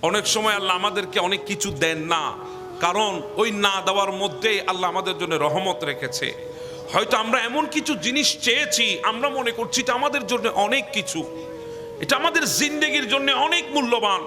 অনেক সময় আল্লাহ আমাদেরকে অনেক কিছু দেন না, কারণ ওই না দেওয়ার মধ্যেই আল্লাহ আমাদের জন্য রহমত রেখেছে। হয়তো আমরা এমন কিছু জিনিস চেয়েছি, আমরা মনে করছি এটা আমাদের জন্য অনেক কিছু, এটা আমাদের জিন্দেগির জন্য অনেক মূল্যবান,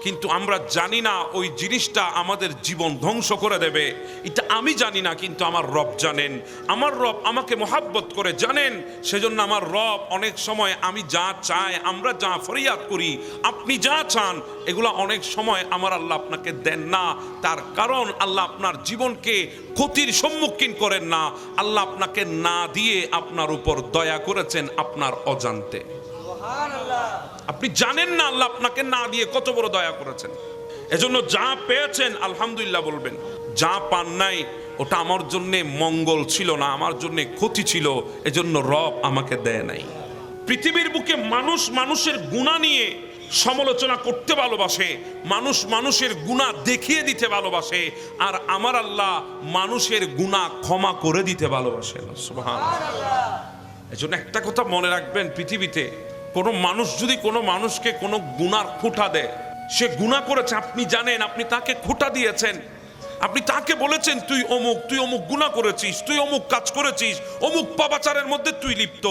কিন্তু আমরা জানি না ওই জিনিসটা আমাদের জীবন ধ্বংস করে দেবে। এটা আমি জানি না, কিন্তু আমার রব জানেন। আমার রব আমাকে মোহাব্বত করে জানেন, সেজন্য আমার রব অনেক সময় আমি যা চাই, আমরা যা ফরিয়াদ করি, আপনি যা চান, এগুলো অনেক সময় আমার আল্লাহ আপনাকে দেন না। তার কারণ আল্লাহ আপনার জীবনকে ক্ষতির সম্মুখীন করেন না, আল্লাহ আপনাকে না দিয়ে আপনার উপর দয়া করেছেন আপনার অজান্তে। আপনি জানেন না আল্লাহ আপনাকে না দিয়ে কত বড় দয়া করেছেন। এজন্য যা পেয়েছেন আলহামদুলিল্লাহ বলবেন, যা পান নাই ওটা আমার জন্য মঙ্গল ছিল না, আমার জন্য ক্ষতি ছিল, এজন্য রব আমাকে দেয় নাই। পৃথিবীর বুকে মানুষ মানুষের গুনাহ নিয়ে সমালোচনা করতে ভালোবাসে, মানুষ মানুষের গুনাহ দেখিয়ে দিতে ভালোবাসে, আর আমার আল্লাহ মানুষের গুনাহ ক্ষমা করে দিতে ভালোবাসেন। সুবহানাল্লাহ। এজন্য একটা কথা মনে রাখবেন, পৃথিবীতে কোনো মানুষ যদি কোনো মানুষকে কোনো গুনার খোঁটা দেয়, সে গুনাহ করেছে, আপনি জানেন, আপনি তাকে খোঁটা দিয়েছেন, আপনি তাকে বলেছেন তুই অমুক গুনাহ করেছিস, তুই অমুক কাজ করেছিস, অমুক পাপাচারের মধ্যে তুই লিপ্ত,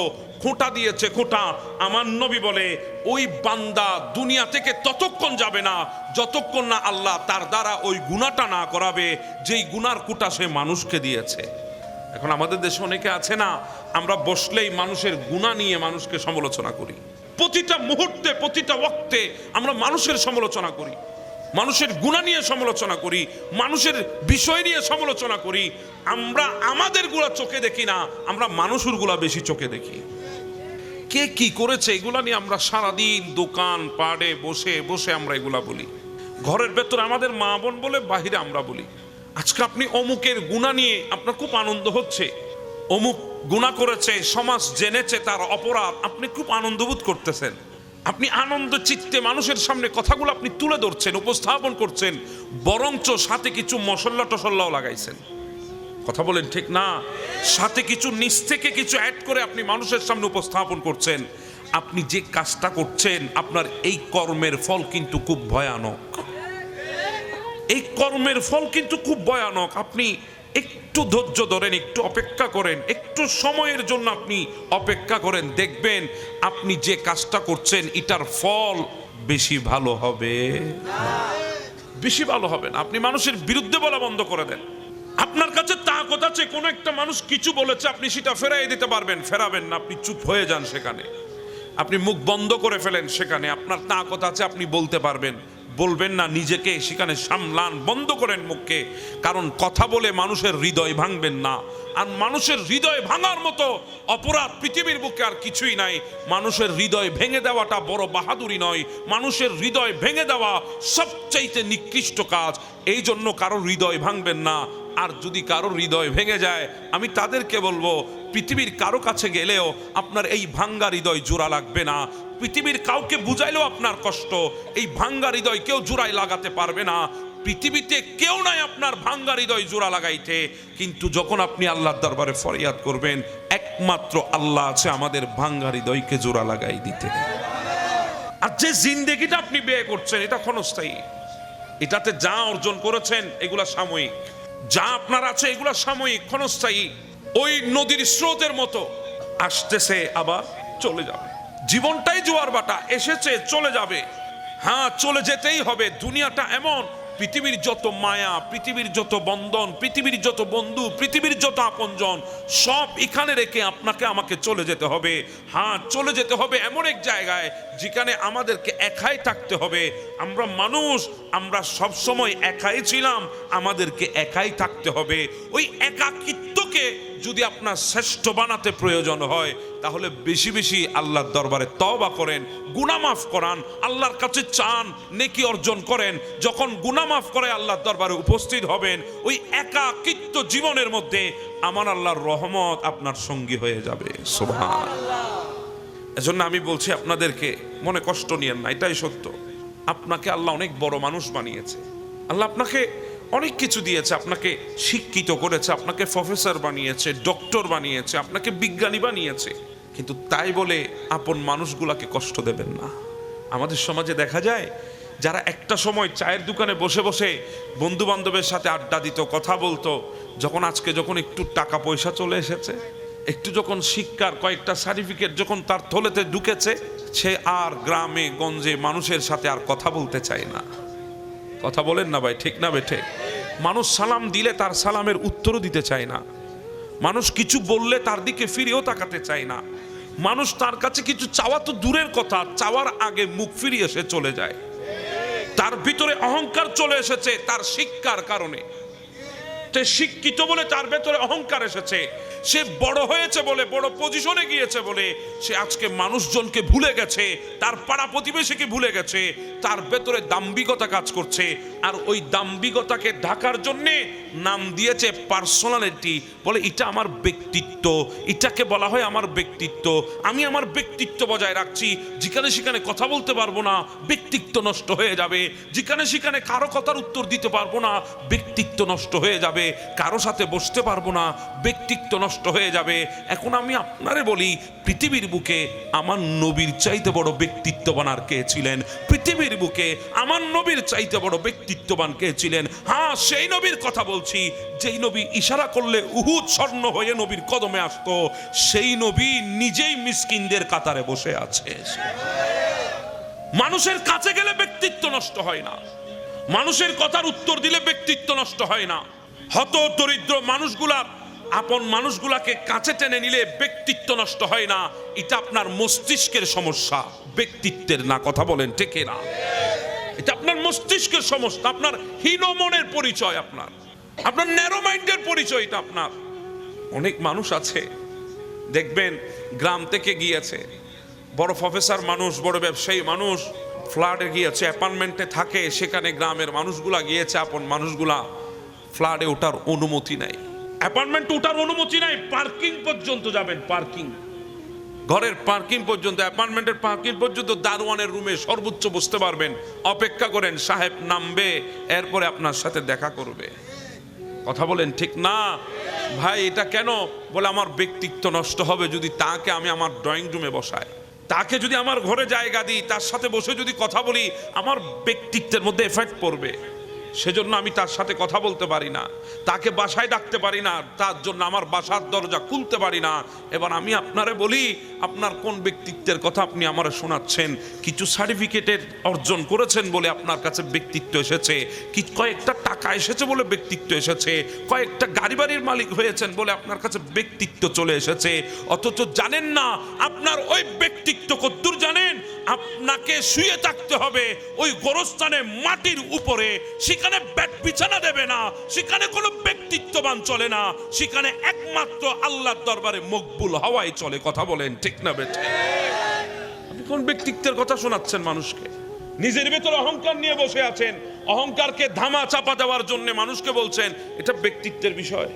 খোঁটা দিয়েছে খোঁটা। আমার নবী বলে ওই বান্দা দুনিয়া থেকে ততক্ষণ যাবে না যতক্ষণ না আল্লাহ তার দ্বারা ওই গুনাহটা না করাবে যেই গুনার খোঁটা সে মানুষকে দিয়েছে। এখন আমাদের দেশে অনেকে আছে না, আমরা বসলেই মানুষের গুনাহ নিয়ে মানুষকে সমালোচনা করি, প্রতিটা মুহূর্তে প্রতিটা ওয়াক্তে আমরা মানুষের সমালোচনা করি, মানুষের গুনাহ নিয়ে সমালোচনা করি, মানুষের বিষয় নিয়ে সমালোচনা করি। আমরা আমাদের গুলা চোখে দেখি না, আমরা মানুষের গুলা বেশি চোখে দেখি। কে কি করেছে এগুলা নিয়ে আমরা সারাদিন দোকান পাড়ে বসে বসে আমরা এগুলা বলি। ঘরের ভেতরে আমাদের মা বোন বলে, বাহিরে আমরা বলি। আজকে আপনি অমুকের গুনাহ নিয়ে আপনার খুব আনন্দ হচ্ছে, অমুক গুনাহ করেছে, সমাজ জেনেছে তার অপরাধ, আপনি খুব আনন্দ বোধ করতেছেন, আপনি আনন্দ চিত্তে মানুষের সামনে কথাগুলো আপনি তুলে ধরছেন, উপস্থাপন করছেন, বরঞ্চ সাথে কিছু মশলা টসল্লাও লাগাইছেন। কথা বলেন ঠিক না? সাথে কিছু নিচ থেকে কিছু অ্যাড করে আপনি মানুষের সামনে উপস্থাপন করছেন। আপনি যে কাজটা করছেন, আপনার এই কর্মের ফল কিন্তু খুব ভয়ানক, এই কর্মের ফল কিন্তু খুব ভয়ানক। আপনি একটু ধৈর্য ধরেন, একটু অপেক্ষা করেন, একটু সময়ের জন্য আপনি অপেক্ষা করেন, দেখবেন আপনি যে কাজটা করছেন এটার ফল বেশি ভালো হবে, বেশি ভালো হবে না। আপনি মানুষের বিরুদ্ধে বলা বন্ধ করে দেন। আপনার কাছে তাকত আছে, কোন একটা মানুষ কিছু বলেছে, আপনি সেটা ফেরাই দিতে পারবেন, ফেরাবেন না, আপনি চুপ হয়ে যান সেখানে, আপনি মুখ বন্ধ করে ফেলেন সেখানে। আপনার তাকত আছে, আপনি বলতে পারবেন, বলবেন না, নিজেকে সেখানে সামলান, বন্ধ করেন মুখকে। কারণ কথা বলে মানুষের হৃদয় ভাঙবেন না, আর মানুষের হৃদয় ভাঙার মতো অপরাধ পৃথিবীর বুকে আর কিছুই নাই। মানুষের হৃদয় ভেঙে দেওয়াটা বড় বাহাদুরি নয়, মানুষের হৃদয় ভেঙে দেওয়া সবচাইতে নিকৃষ্ট কাজ। এই জন্য কারোর হৃদয় ভাঙবেন না। আর যদি কারোর হৃদয় ভেঙে যায়, আমি তাদেরকে বলবো, পৃথিবীর কারো কাছে গেলেও আপনার এই ভাঙ্গা হৃদয় জোড়া লাগবে না, পৃথিবীর কাউকে বুঝাইলেও আপনার কষ্ট, এই ভাঙ্গা হৃদয় কেউ জোড়ায় লাগাতে পারবে না। পৃথিবীতে কেউ নাই আপনার ভাঙ্গা হৃদয় জোড়া লাগাইতে, কিন্তু যখন আপনি আল্লাহর দরবারে ফরিয়াদ করবেন, একমাত্র আল্লাহ আছে আমাদের ভাঙ্গা হৃদয়কে জোড়া লাগাই দিতে। আর যে জিন্দেগিটা আপনি ব্যয় করছেন এটা ক্ষণস্থায়ী, এটাতে যা অর্জন করেছেন এগুলা সাময়িক, যা আপনার আছে এগুলা সাময়িক, ক্ষণস্থায়ী। ওই নদীর স্রোতের মতো আসতেছে আবার চলে যাবে, জীবনটাই জোয়ার বাটা, এসেছে চলে যাবে, হ্যাঁ চলে যেতেই হবে। দুনিয়াটা এমন, পৃথিবীর যত মায়া, পৃথিবীর যত বন্ধন, পৃথিবীর যত বন্ধু, পৃথিবীর যত আপনজন, সব এখানে রেখে আপনাকে আমাকে চলে যেতে হবে। হ্যাঁ চলে যেতে হবে এমন এক জায়গায় যেখানে আমাদেরকে একাই থাকতে হবে। আমরা মানুষ, আমরা সব সময় একাই ছিলাম, আমাদেরকে একাই থাকতে হবে। ওই একাকিত্বকে যদি আপনার শ্রেষ্ঠ বানাতে প্রয়োজন হয়, তাহলে বেশি বেশি আল্লাহর দরবারে তওবা করেন, গুনাহ মাফ করান, আল্লাহর কাছে চান, নেকি অর্জন করেন। যখন গুনাহ মাফ করে আল্লাহর দরবারে উপস্থিত হবেন, ওই একাকিত্ব জীবনের মধ্যে আমার আল্লাহর রহমত আপনার সঙ্গী হয়ে যাবে। সুবহানাল্লাহ। এজন্য আমি বলছি আপনাদেরকে, মনে কষ্ট নিয়েন না, এটাই সত্য। আপনাকে আল্লাহ অনেক বড় মানুষ বানিয়েছে, আল্লাহ আপনাকে অনেক কিছু দিয়েছে, আপনাকে শিক্ষিত করেছে, আপনাকে প্রফেসর বানিয়েছে, ডক্টর বানিয়েছে, আপনাকে বিজ্ঞানী বানিয়েছে, কিন্তু তাই বলে আপন মানুষগুলাকে কষ্ট দেবেন না। আমাদের সমাজে দেখা যায় যারা একটা সময় চায়ের দোকানে বসে বসে বন্ধু বান্ধবের সাথে আড্ডা দিত, কথা বলতো, যখন একটু টাকা পয়সা চলে এসেছে, একটু যখন শিক্ষার কয়েকটা সার্টিফিকেট যখন তার থলেতে ঢুকেছে, সে আর গ্রামে গঞ্জে মানুষের সাথে আর কথা বলতে চায় না। কথা বলেন না ভাই, ঠিক না বেঠে? মানুষ সালাম দিলে তার সালামের উত্তরও দিতে চায় না। মানুষ কিছু বললে তার দিকে ফিরেও তাকাতে চায় না। মানুষ তার কাছে কিছু চাওয়া তো দূরের কথা, চাওয়ার আগে মুখ ফিরিয়ে সে চলে যায়। তার ভিতরে অহংকার চলে এসেছে তার শিক্ষার কারণে। সে শিক্ষিত বলে তার ভেতরে অহংকার এসেছে, সে বড় হয়েছে বলে, বড় পজিশনে গিয়েছে বলে সে আজকে মানুষজনকে ভুলে গেছে, তার পাড়া প্রতিবেশীকে ভুলে গেছে, তার ভেতরে দাম্ভিকতা কাজ করছে। আর ওই দাম্ভিকতাকে ঢাকার জন্যে নাম দিয়েছে পার্সোনালিটি, বলে এটা আমার ব্যক্তিত্ব, এটাকে বলা হয় আমার ব্যক্তিত্ব। আমি আমার ব্যক্তিত্ব বজায় রাখছি, যেখানে সেখানে কথা বলতে পারবো না, ব্যক্তিত্ব নষ্ট হয়ে যাবে। যেখানে সেখানে কারো কথার উত্তর দিতে পারবো না, ব্যক্তিত্ব নষ্ট হয়ে যাবে। কারো সাথে বসতে পারবো না, ব্যক্তিত্ব নষ্ট হয়ে যাবে। এখন আমি আপনারে বলি, পৃথিবীর বুকে আমার নবীর চাইতে বড় ব্যক্তিত্ববান আর কে ছিলেন? পৃথিবীর বুকে আমার নবীর চাইতে বড় ব্যক্তিত্ববান কে ছিলেন? হ্যাঁ, সেই নবীর কথা বলছি, যেই নবী ইশারা করলে উহুদ স্বর্ণ হয়ে নবীর কদমে আসতো। সেই নবী নিজেই মিসকিনদের কাতারে বসে আছে। মানুষের কাছে গেলে ব্যক্তিত্ব নষ্ট হয় না, মানুষের কথার উত্তর দিলে ব্যক্তিত্ব নষ্ট হয় না। হত দরিদ্র মানুষগুলা, আপন মানুষগুলাকে কাছে টেনে নিলে ব্যক্তিত্ব নষ্ট হয় না। এটা আপনার মস্তিষ্কের সমস্যা, ব্যক্তিত্বের না। কথা বলেন ঠিক না? এটা আপনার মস্তিষ্কের সমস্যা, আপনার হীন মনের পরিচয়, আপনার ন্যারো মাইন্ডের পরিচয়। এটা আপনার। অনেক মানুষ আছে দেখবেন গ্রাম থেকে গিয়েছে, বড় প্রফেসর মানুষ, বড় ব্যবসায়ী মানুষ, ফ্ল্যাটে গিয়েছে, অ্যাপার্টমেন্টে থাকে, সেখানে গ্রামের মানুষগুলা গিয়েছে, আপন মানুষগুলা ফ্ল্যাটে ওঠার অনুমতি নাই, অ্যাপার্টমেন্টে ওঠার অনুমতি নাই। পার্কিং পর্যন্ত যাবেন, পার্কিং, ঘরের পার্কিং পর্যন্ত, অ্যাপার্টমেন্টের পার্কিং পর্যন্ত দারোয়ানের রুমে সর্বোচ্চ বসতে পারবেন। অপেক্ষা করেন, সাহেব নামবে, এরপরে আপনার সাথে দেখা করবে। কথা বলেন ঠিক না ভাই? এটা কেন? বলে আমার ব্যক্তিত্ব নষ্ট হবে যদি তাকে আমি আমার ড্রয়িং রুমে বসাই, তাকে যদি আমার ঘরে জায়গা দিই, তার সাথে বসে যদি কথা বলি, আমার ব্যক্তিত্বের মধ্যে এফেক্ট পড়বে। সেজন্য আমি তার সাথে কথা বলতে পারি না, তাকে বাসায় ডাকতে পারি না, তার জন্য আমার বাসার দরজা খুলতে পারি না। এবার আমি আপনারে বলি, আপনার কোন ব্যক্তিত্বের কথা আপনি আমারে শোনাচ্ছেন? কিছু সার্টিফিকেটের অর্জন করেছেন বলে আপনার কাছে ব্যক্তিত্ব এসেছে, কয়েকটা টাকা এসেছে বলে ব্যক্তিত্ব এসেছে, কয়েকটা গাড়ি বাড়ির মালিক হয়েছেন বলে আপনার কাছে ব্যক্তিত্ব চলে এসেছে। অথচ জানেন না আপনার ওই ব্যক্তিত্ব কদ্দূর জানেন? আপনাকে শুয়ে থাকতে হবে ওই গোরস্থানে মাটির উপরে, সেখানে বেড বিছানা দেবে না, সেখানে কোনো ব্যক্তিত্ববান চলে না, সেখানে একমাত্র আল্লাহর দরবারে মকবুল হওয়াই চলে। কথা বলেন ঠিক না বেঠে? আপনি কোন ব্যক্তিত্বের কথা শোনাচ্ছেন মানুষকে? নিজের ভেতরে অহংকার নিয়ে বসে আছেন, অহংকারকে ধামা চাপা দেওয়ার জন্য মানুষকে বলছেন এটা ব্যক্তিত্বের বিষয়।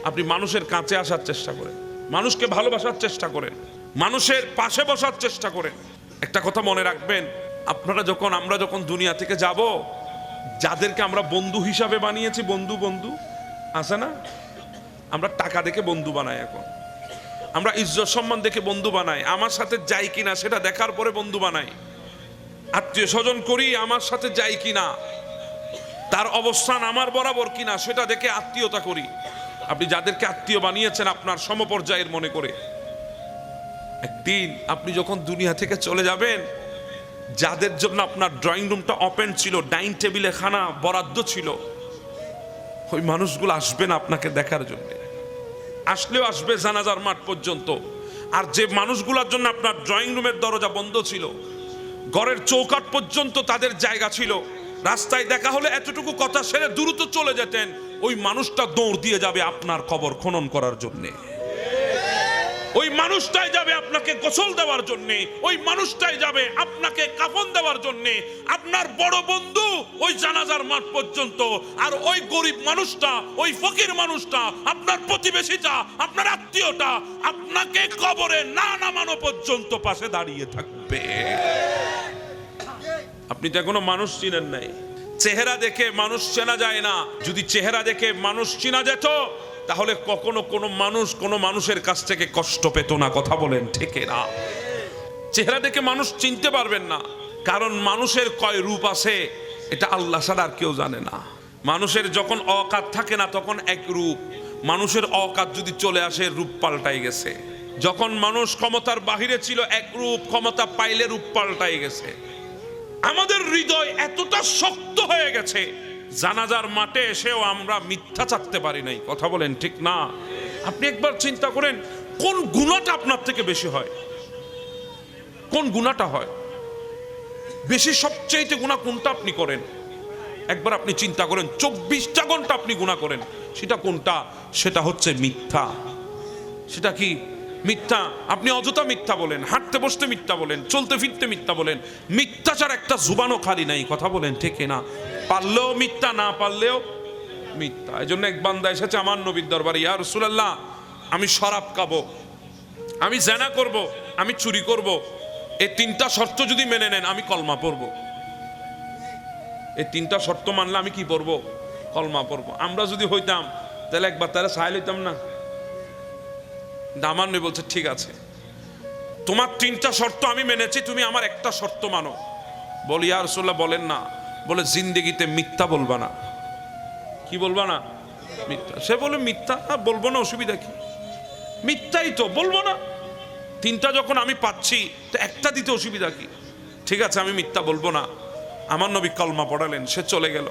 আপনি মানুষের কাছে আসার চেষ্টা করেন, মানুষকে ভালোবাসার চেষ্টা করেন, মানুষের পাশে বসার চেষ্টা করেন। একটা কথা মনে রাখবেন, আমরা যখন দুনিয়া থেকে যাব, যাদেরকে আমরা বন্ধু হিসাবে বানিয়েছি, বন্ধু আছে না? আমরা টাকা দেখে বন্ধু বানাই, এখন আমরা ইজ্জত সম্মান দেখে বন্ধু বানাই, আমার সাথে যাই কিনা সেটা দেখার পরে বন্ধু বানাই, আত্মীয় স্বজন করি আমার সাথে যাই কিনা, তার অবস্থান আমার বরাবর কিনা সেটা দেখে আত্মীয়তা করি। আপনি যাদেরকে আত্মীয় বানিয়েছেন আপনার সমপর্যায়ের মনে করে, একদিন আপনি যখন দুনিয়া থেকে চলে যাবেন, যাদের জন্য আপনার ড্রয়িং রুমটা ওপেন ছিল, ডাইনিং টেবিলে খানা বরাদ্দ ছিল, ওই মানুষগুলো আসবে না আপনাকে দেখার জন্য, আসলেও আসবে জানাজার মাঠ পর্যন্ত। আর যে মানুষগুলোর জন্য আপনার ড্রয়িং রুমের দরজা বন্ধ ছিল, ঘরের চৌকাঠ পর্যন্ত তাদের জায়গা ছিল, রাস্তায় দেখা হলে এতটুকু কথা সেরে দ্রুত চলে যেতেন, ওই মানুষটা দৌড় দিয়ে যাবে আপনার কবর খনন করার জন্যে, ওই মানুষটাই যাবে আপনাকে গোসল দেওয়ার জন্যে, ওই মানুষটাই যাবে আপনাকে কাফন দেওয়ার জন্যে। আপনার বড় বন্ধু ওই জানাজার মাঠ পর্যন্ত, আর ওই গরিব মানুষটা, ওই ফকির মানুষটা, আপনার প্রতিবেশীটা, আপনার আত্মীয়টা আপনাকে কবরে না নামানো পর্যন্ত পাশে দাঁড়িয়ে থাকবে। আপনি তো এখনো মানুষ চিনেন নাই। চেহারা দেখে মানুষ চেনা যায় না। যদি চেহারা দেখে মানুষ চেনা যেত, তাহলে কখনো কোনো মানুষের কাছ থেকে কষ্ট পেত না। কথা বলেন ঠিক না? চেহারা দেখে মানুষ চিনতে পারবেন না। কারণ মানুষের কয় রূপ আছে এটা আল্লাহ ছাড়া আর কেউ জানে না। মানুষের যখন অকাত থাকে না তখন এক রূপ, মানুষের অকাত যদি চলে আসে রূপ পাল্টাই গেছে। যখন মানুষ ক্ষমতার বাহিরে ছিল এক রূপ, ক্ষমতা পাইলে রূপ পাল্টাই গেছে। আমাদের হৃদয় এতটা শক্ত হয়ে গেছে, জানাজার মাঠে এসেও আমরা মিথ্যা চাকতে পারি নাই। কথা বলেন ঠিক না? আপনি একবার চিন্তা করেন, কোন গুনাহটা আপনার থেকে বেশি হয়? কোন গুনাহটা হয় বেশি? সবচেয়ে গুনাহ কোনটা আপনি করেন? একবার আপনি চিন্তা করেন, 24টা ঘন্টা আপনি গুনাহ করেন, সেটা কোনটা? সেটা হচ্ছে মিথ্যা। সেটা কি? মিথ্যা। আপনি অযথা মিথ্যা বলেন, হাঁটতে বসতে মিথ্যা বলেন, চলতে ফিরতে মিথ্যা বলেন, মিথ্যা ছাড়া একটা জুবানও খালি নাই। কথা বলেন ঠিক না? পারলেও মিথ্যা, না পারলেও মিথ্যা। এই জন্য এক বান্দা এসেছে আমার নবীর দরবারে, ইয়া রাসূলুল্লাহ, আমি শরাব খাবো, আমি জেনা করব, আমি চুরি করব, এই 3টা শর্ত যদি মেনে নেন আমি কলমা পড়বো। এই 3টা শর্ত মানলে আমি কি পড়বো? কলমা পড়বো। আমরা যদি হইতাম তাহলে একবার তারা সাহেল হইতাম না? আমার নবী বলছে ঠিক আছে, তোমার 3টা শর্ত আমি মেনেছি, তুমি আমার একটা শর্ত মানো। বলি ইয়া রাসূলুল্লাহ বলেন না। বলে জিন্দেগিতে মিথ্যা বলবা না। কি বলবা না? মিথ্যা। সে বলে মিথ্যা বলবো না, অসুবিধা কি? মিথ্যাই তো, বলবো না। 3টা যখন আমি পাচ্ছি তো একটা দিতে অসুবিধা কি? ঠিক আছে আমি মিথ্যা বলবো না। আমার নবী কলমা পড়ালেন, সে চলে গেল।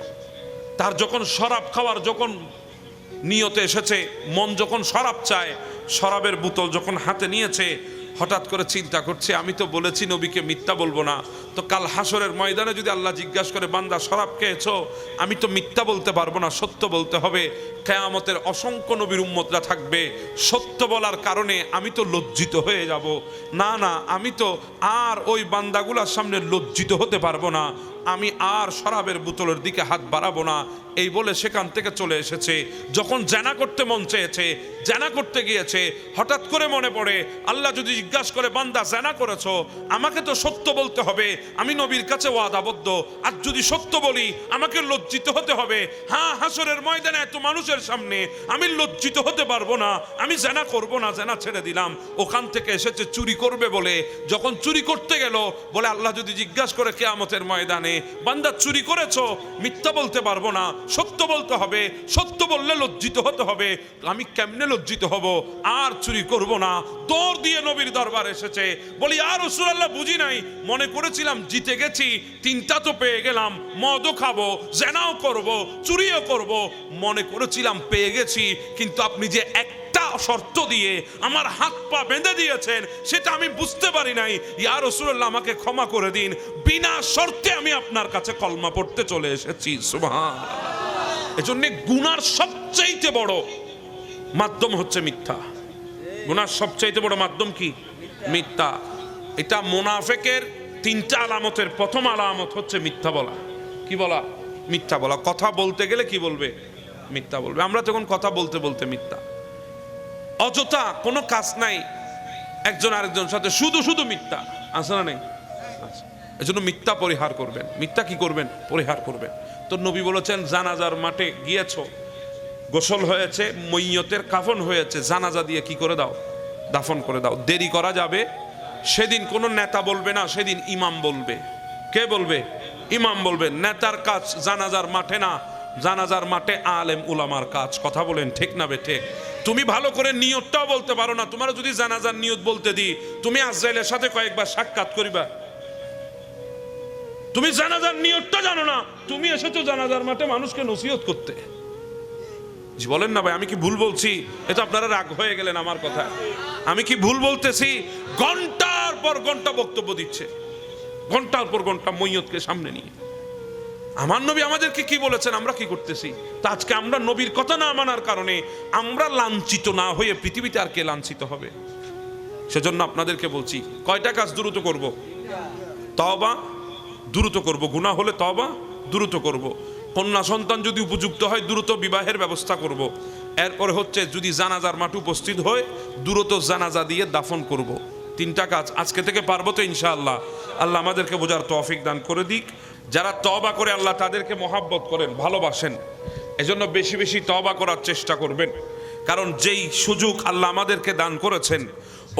তার যখন শরাব খাওয়ার যখন নিয়তে এসেছে, মন যখন শরাব চায়, শরাবের বোতল যখন হাতে নিয়েছে, হঠাৎ করে চিন্তা করছে আমি তো বলেছি নবীকে মিথ্যা বলবো না, তো কাল হাসরের ময়দানে যদি আল্লাহ জিজ্ঞাসা করে বান্দা শরাব খেয়েছো, আমি তো মিথ্যা বলতে পারবো না, সত্য বলতে হবে। কিয়ামতের অসংখ্য নবীর উম্মতরা থাকবে, সত্য বলার কারণে আমি তো লজ্জিত হয়ে যাব। না না, আমি তো আর ওই বান্দাগুলার সামনে লজ্জিত হতে পারবো না, আমি আর শরাবের বোতলের দিকে হাত বাড়াবো না। এই বলে সেখান থেকে চলে এসেছে। যখন জানা করতে মন চেয়েছে, জানা করতে গিয়েছে, হঠাৎ করে মনে পড়ে আল্লাহ যদি জিজ্ঞাসা করে বান্দা জানা করেছো, আমাকে তো সত্য বলতে হবে, আমি নবীর কাছে ওয়াদাবদ্ধ, আর যদি সত্য বলি আমাকে লজ্জিত হতে হবে। হ্যাঁ, হাসরের ময়দানে এত মানুষের সামনে আমি লজ্জিত হতে পারবো না, আমি জানা করব না, জানা ছেড়ে দিলাম। ওখান থেকে এসেছে চুরি করবে বলে, যখন চুরি করতে গেল, বলে আল্লাহ যদি জিজ্ঞাসা করে কিয়ামতের ময়দানে বান্দা চুরি করেছো, মিথ্যা বলতে পারবো না, সত্য বলতে হবে, সত্য বললে লজ্জিত হতে হবে, আমি কেমনে লজ্জিত হব? আর চুরি করব না। দৌড় দিয়ে নবীর দরবার এসেছে, বলি ইয়া রাসূলুল্লাহ বুঝি নাই, মনে করেছিলাম জিতে গেছি, 3টা তো পেয়ে গেলাম, মদও খাবো, জেনাও করব, চুরিও করব, মনে করেছিলাম পেয়ে গেছি, কিন্তু আপনি যে একটা শর্ত দিয়ে আমার হাত পা বেঁধে দিয়েছেন সেটা আমি বুঝতে পারি নাই। ইয়া রাসূলুল্লাহ আমাকে ক্ষমা করে দিন, বিনা শর্তে আমি আপনার কাছে কলমা পড়তে চলে এসেছি। সুবহানাল্লাহ। এজন্য গুনার সবচাইতে বড় মাধ্যম হচ্ছে মিথ্যা। গুনার সবচাইতে বড় মাধ্যম কি? মিথ্যা। এটা মুনাফিকের 3টা আলামতের প্রথম আলামত হচ্ছে মিথ্যা বলা। কি বলা? মিথ্যা বলা। কথা বলতে গেলে কি বলবে? মিথ্যা বলবে। আমরা যখন কথা বলতে বলতে মিথ্যা, অযথা কোনো কাজ নাই, একজন আরেকজন সাথে শুধু শুধু মিথ্যা, আছে না নেই? এজন্য মিথ্যা পরিহার করবেন। মিথ্যা কি করবেন? পরিহার করবেন। তো নবী বলেছেন জানাজার মাঠে গিয়েছো, গোসল হয়েছে, মইয়তের কাফন হয়েছে, জানাজা দিয়ে কি করে দাও? দাফন করে দাও। দেরি করা যাবে? সেদিন কোনো নেতা বলবে না, সেদিন ইমাম বলবে। কে বলবে? ইমাম বলবে। নেতার কাজ জানাজার মাঠে না, জানাজার মাঠে আলেম উলামার কাজ। কথা বলেন ঠিক না বেঠে? তুমি ভালো করে নিয়তটাও বলতে পারো না, তোমার যদি জানাজার নিয়ত বলতে দিই, তুমি আজরাইলের সাথে কয়েকবার সাক্ষাৎ করিবা, তুমি জানাজার নিয়তটা জানো না, তুমি এসেছো জানাজার মাঠে মানুষকে নসিহত করতে। বলেন না ভাই, আমি কি ভুল বলছি? এটা আপনারা রাগ হয়ে গেলেন আমার কথা। আমি কি ভুল বলতেছি? ঘন্টার পর ঘন্টা বক্তব্য দিচ্ছে, ঘন্টার পর ঘন্টা মইয়তকে সামনে নিয়ে। আমার নবী আমাদেরকে কি বলেছেন, আমরা কি করতেছি? তা আজকে আমরা নবীর কথা না মানার কারণে আমরা লাঞ্ছিত না হয়ে পৃথিবীতে আর কে লাঞ্ছিত হবে? সেজন্য আপনাদেরকে বলছি, কয়টা কাজ দ্রুত করব? তওবা দ্রুত করব, গুনাহ হলে তওবা দ্রুত করব, কন্যা সন্তান যদি উপযুক্ত হয় দ্রুত বিবাহের ব্যবস্থা করব, এরপরে হচ্ছে যদি জানাজার মাঠে উপস্থিত হয় দ্রুত জানাজা দিয়ে দাফন করব। 3টা কাজ আজকে থেকে পারবো তো ইনশাআল্লাহ? আল্লাহ আমাদেরকে বোঝার তৌফিক দান করে দিক। যারা তওবা করে আল্লাহ তাদেরকে মহাব্বত করেন, ভালোবাসেন, এজন্য বেশি বেশি তওবা করার চেষ্টা করবেন। কারণ যেই সুযোগ আল্লাহ আমাদেরকে দান করেছেন,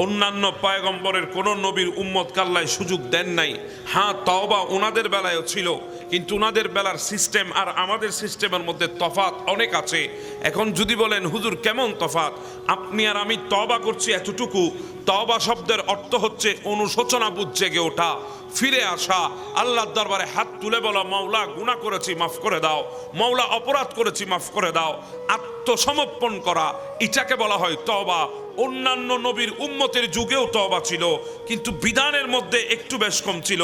অন্যান্য পয়গম্বরের কোন নবীর উম্মতকে আল্লাহ সুযোগ দেন নাই। হ্যাঁ, তওবা ওনাদের বেলায়ও ছিল, কিন্তু ওনাদের বেলার সিস্টেম আর আমাদের সিস্টেমের মধ্যে তফাৎ অনেক আছে। এখন যদি বলেন হুজুর কেমন তফাৎ, আপনি আর আমি তওবা করছি এতটুকু। তওবা শব্দের অর্থ হচ্ছে অনুশোচনা বুঝ জেগে ওঠা, ফিরে আসা, আল্লাহর দরবারে হাত তুলে বলা, মাওলা গুনাহ করেছি মাফ করে দাও, মাওলা অপরাধ করেছি মাফ করে দাও, আত্মসমর্পণ করা, এটাকে বলা হয় তওবা। অন্যান্য নবীর উম্মতের যুগেও তওবা ছিল, কিন্তু বিধানের মধ্যে একটু বেশ কম ছিল।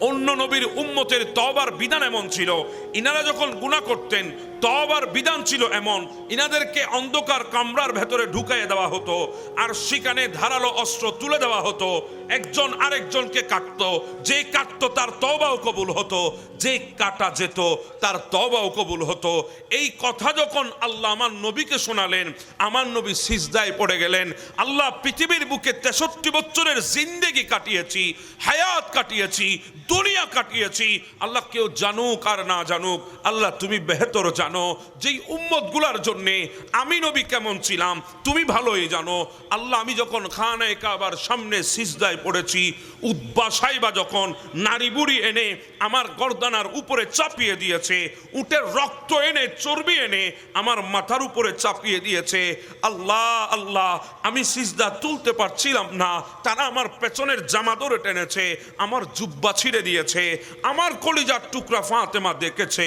অন্য নবীর উম্মতের তওবার বিধান এমন ছিল, ইনারা যখন গুনাহ করতেন তওবার বিধান ছিল এমন, ইনাদেরকে অন্ধকার কামরার ভেতরে ঢুকাইয়ে দেওয়া হতো, আর সেখানে ধারালো অস্ত্র তুলে দেওয়া হতো, একজন আরেকজনকে কাটতো, যে কাটতো তার তওবাও কবুল হতো, যে কাটা যেত তার তওবাও কবুল হতো। এই কথা যখন আল্লাহ আমার নবীকে শোনালেন, আমার নবী সিজদায় পড়ে গেলেন। আল্লাহ, পৃথিবীর বুকে 63 বছরের জিন্দেগি কাটিয়েছি, হায়াত কাটিয়েছি, দুনিয়া কাটিয়েছি। আল্লাহ কেউ জানুক আর না জানুক, আল্লাহ তুমি বেহতর জানো। যেই উম্মতগুলার জন্যে আমি নবী কেমন ছিলাম তুমি ভালোই জানো। আল্লাহ, আমি যখন খানায়ে কাবার সামনে সিজদায় পড়েছি, উতবা সাইবা যখন নারী বুড়ি এনে আমার গর্দানার উপরে চাপিয়ে দিয়েছে, উটের রক্ত এনে চর্বি এনে আমার মাথার উপরে চাপিয়ে দিয়েছে, আল্লাহ আল্লাহ, আমি সিজদা তুলতে পারছিলাম না। তারা আমার পেছনের জামা ধরে টেনেছে, আমার জুব্বা ছিঁড়ে দিয়েছে, আমার কলিজার টুকরা ফাতেমা দেখেছে,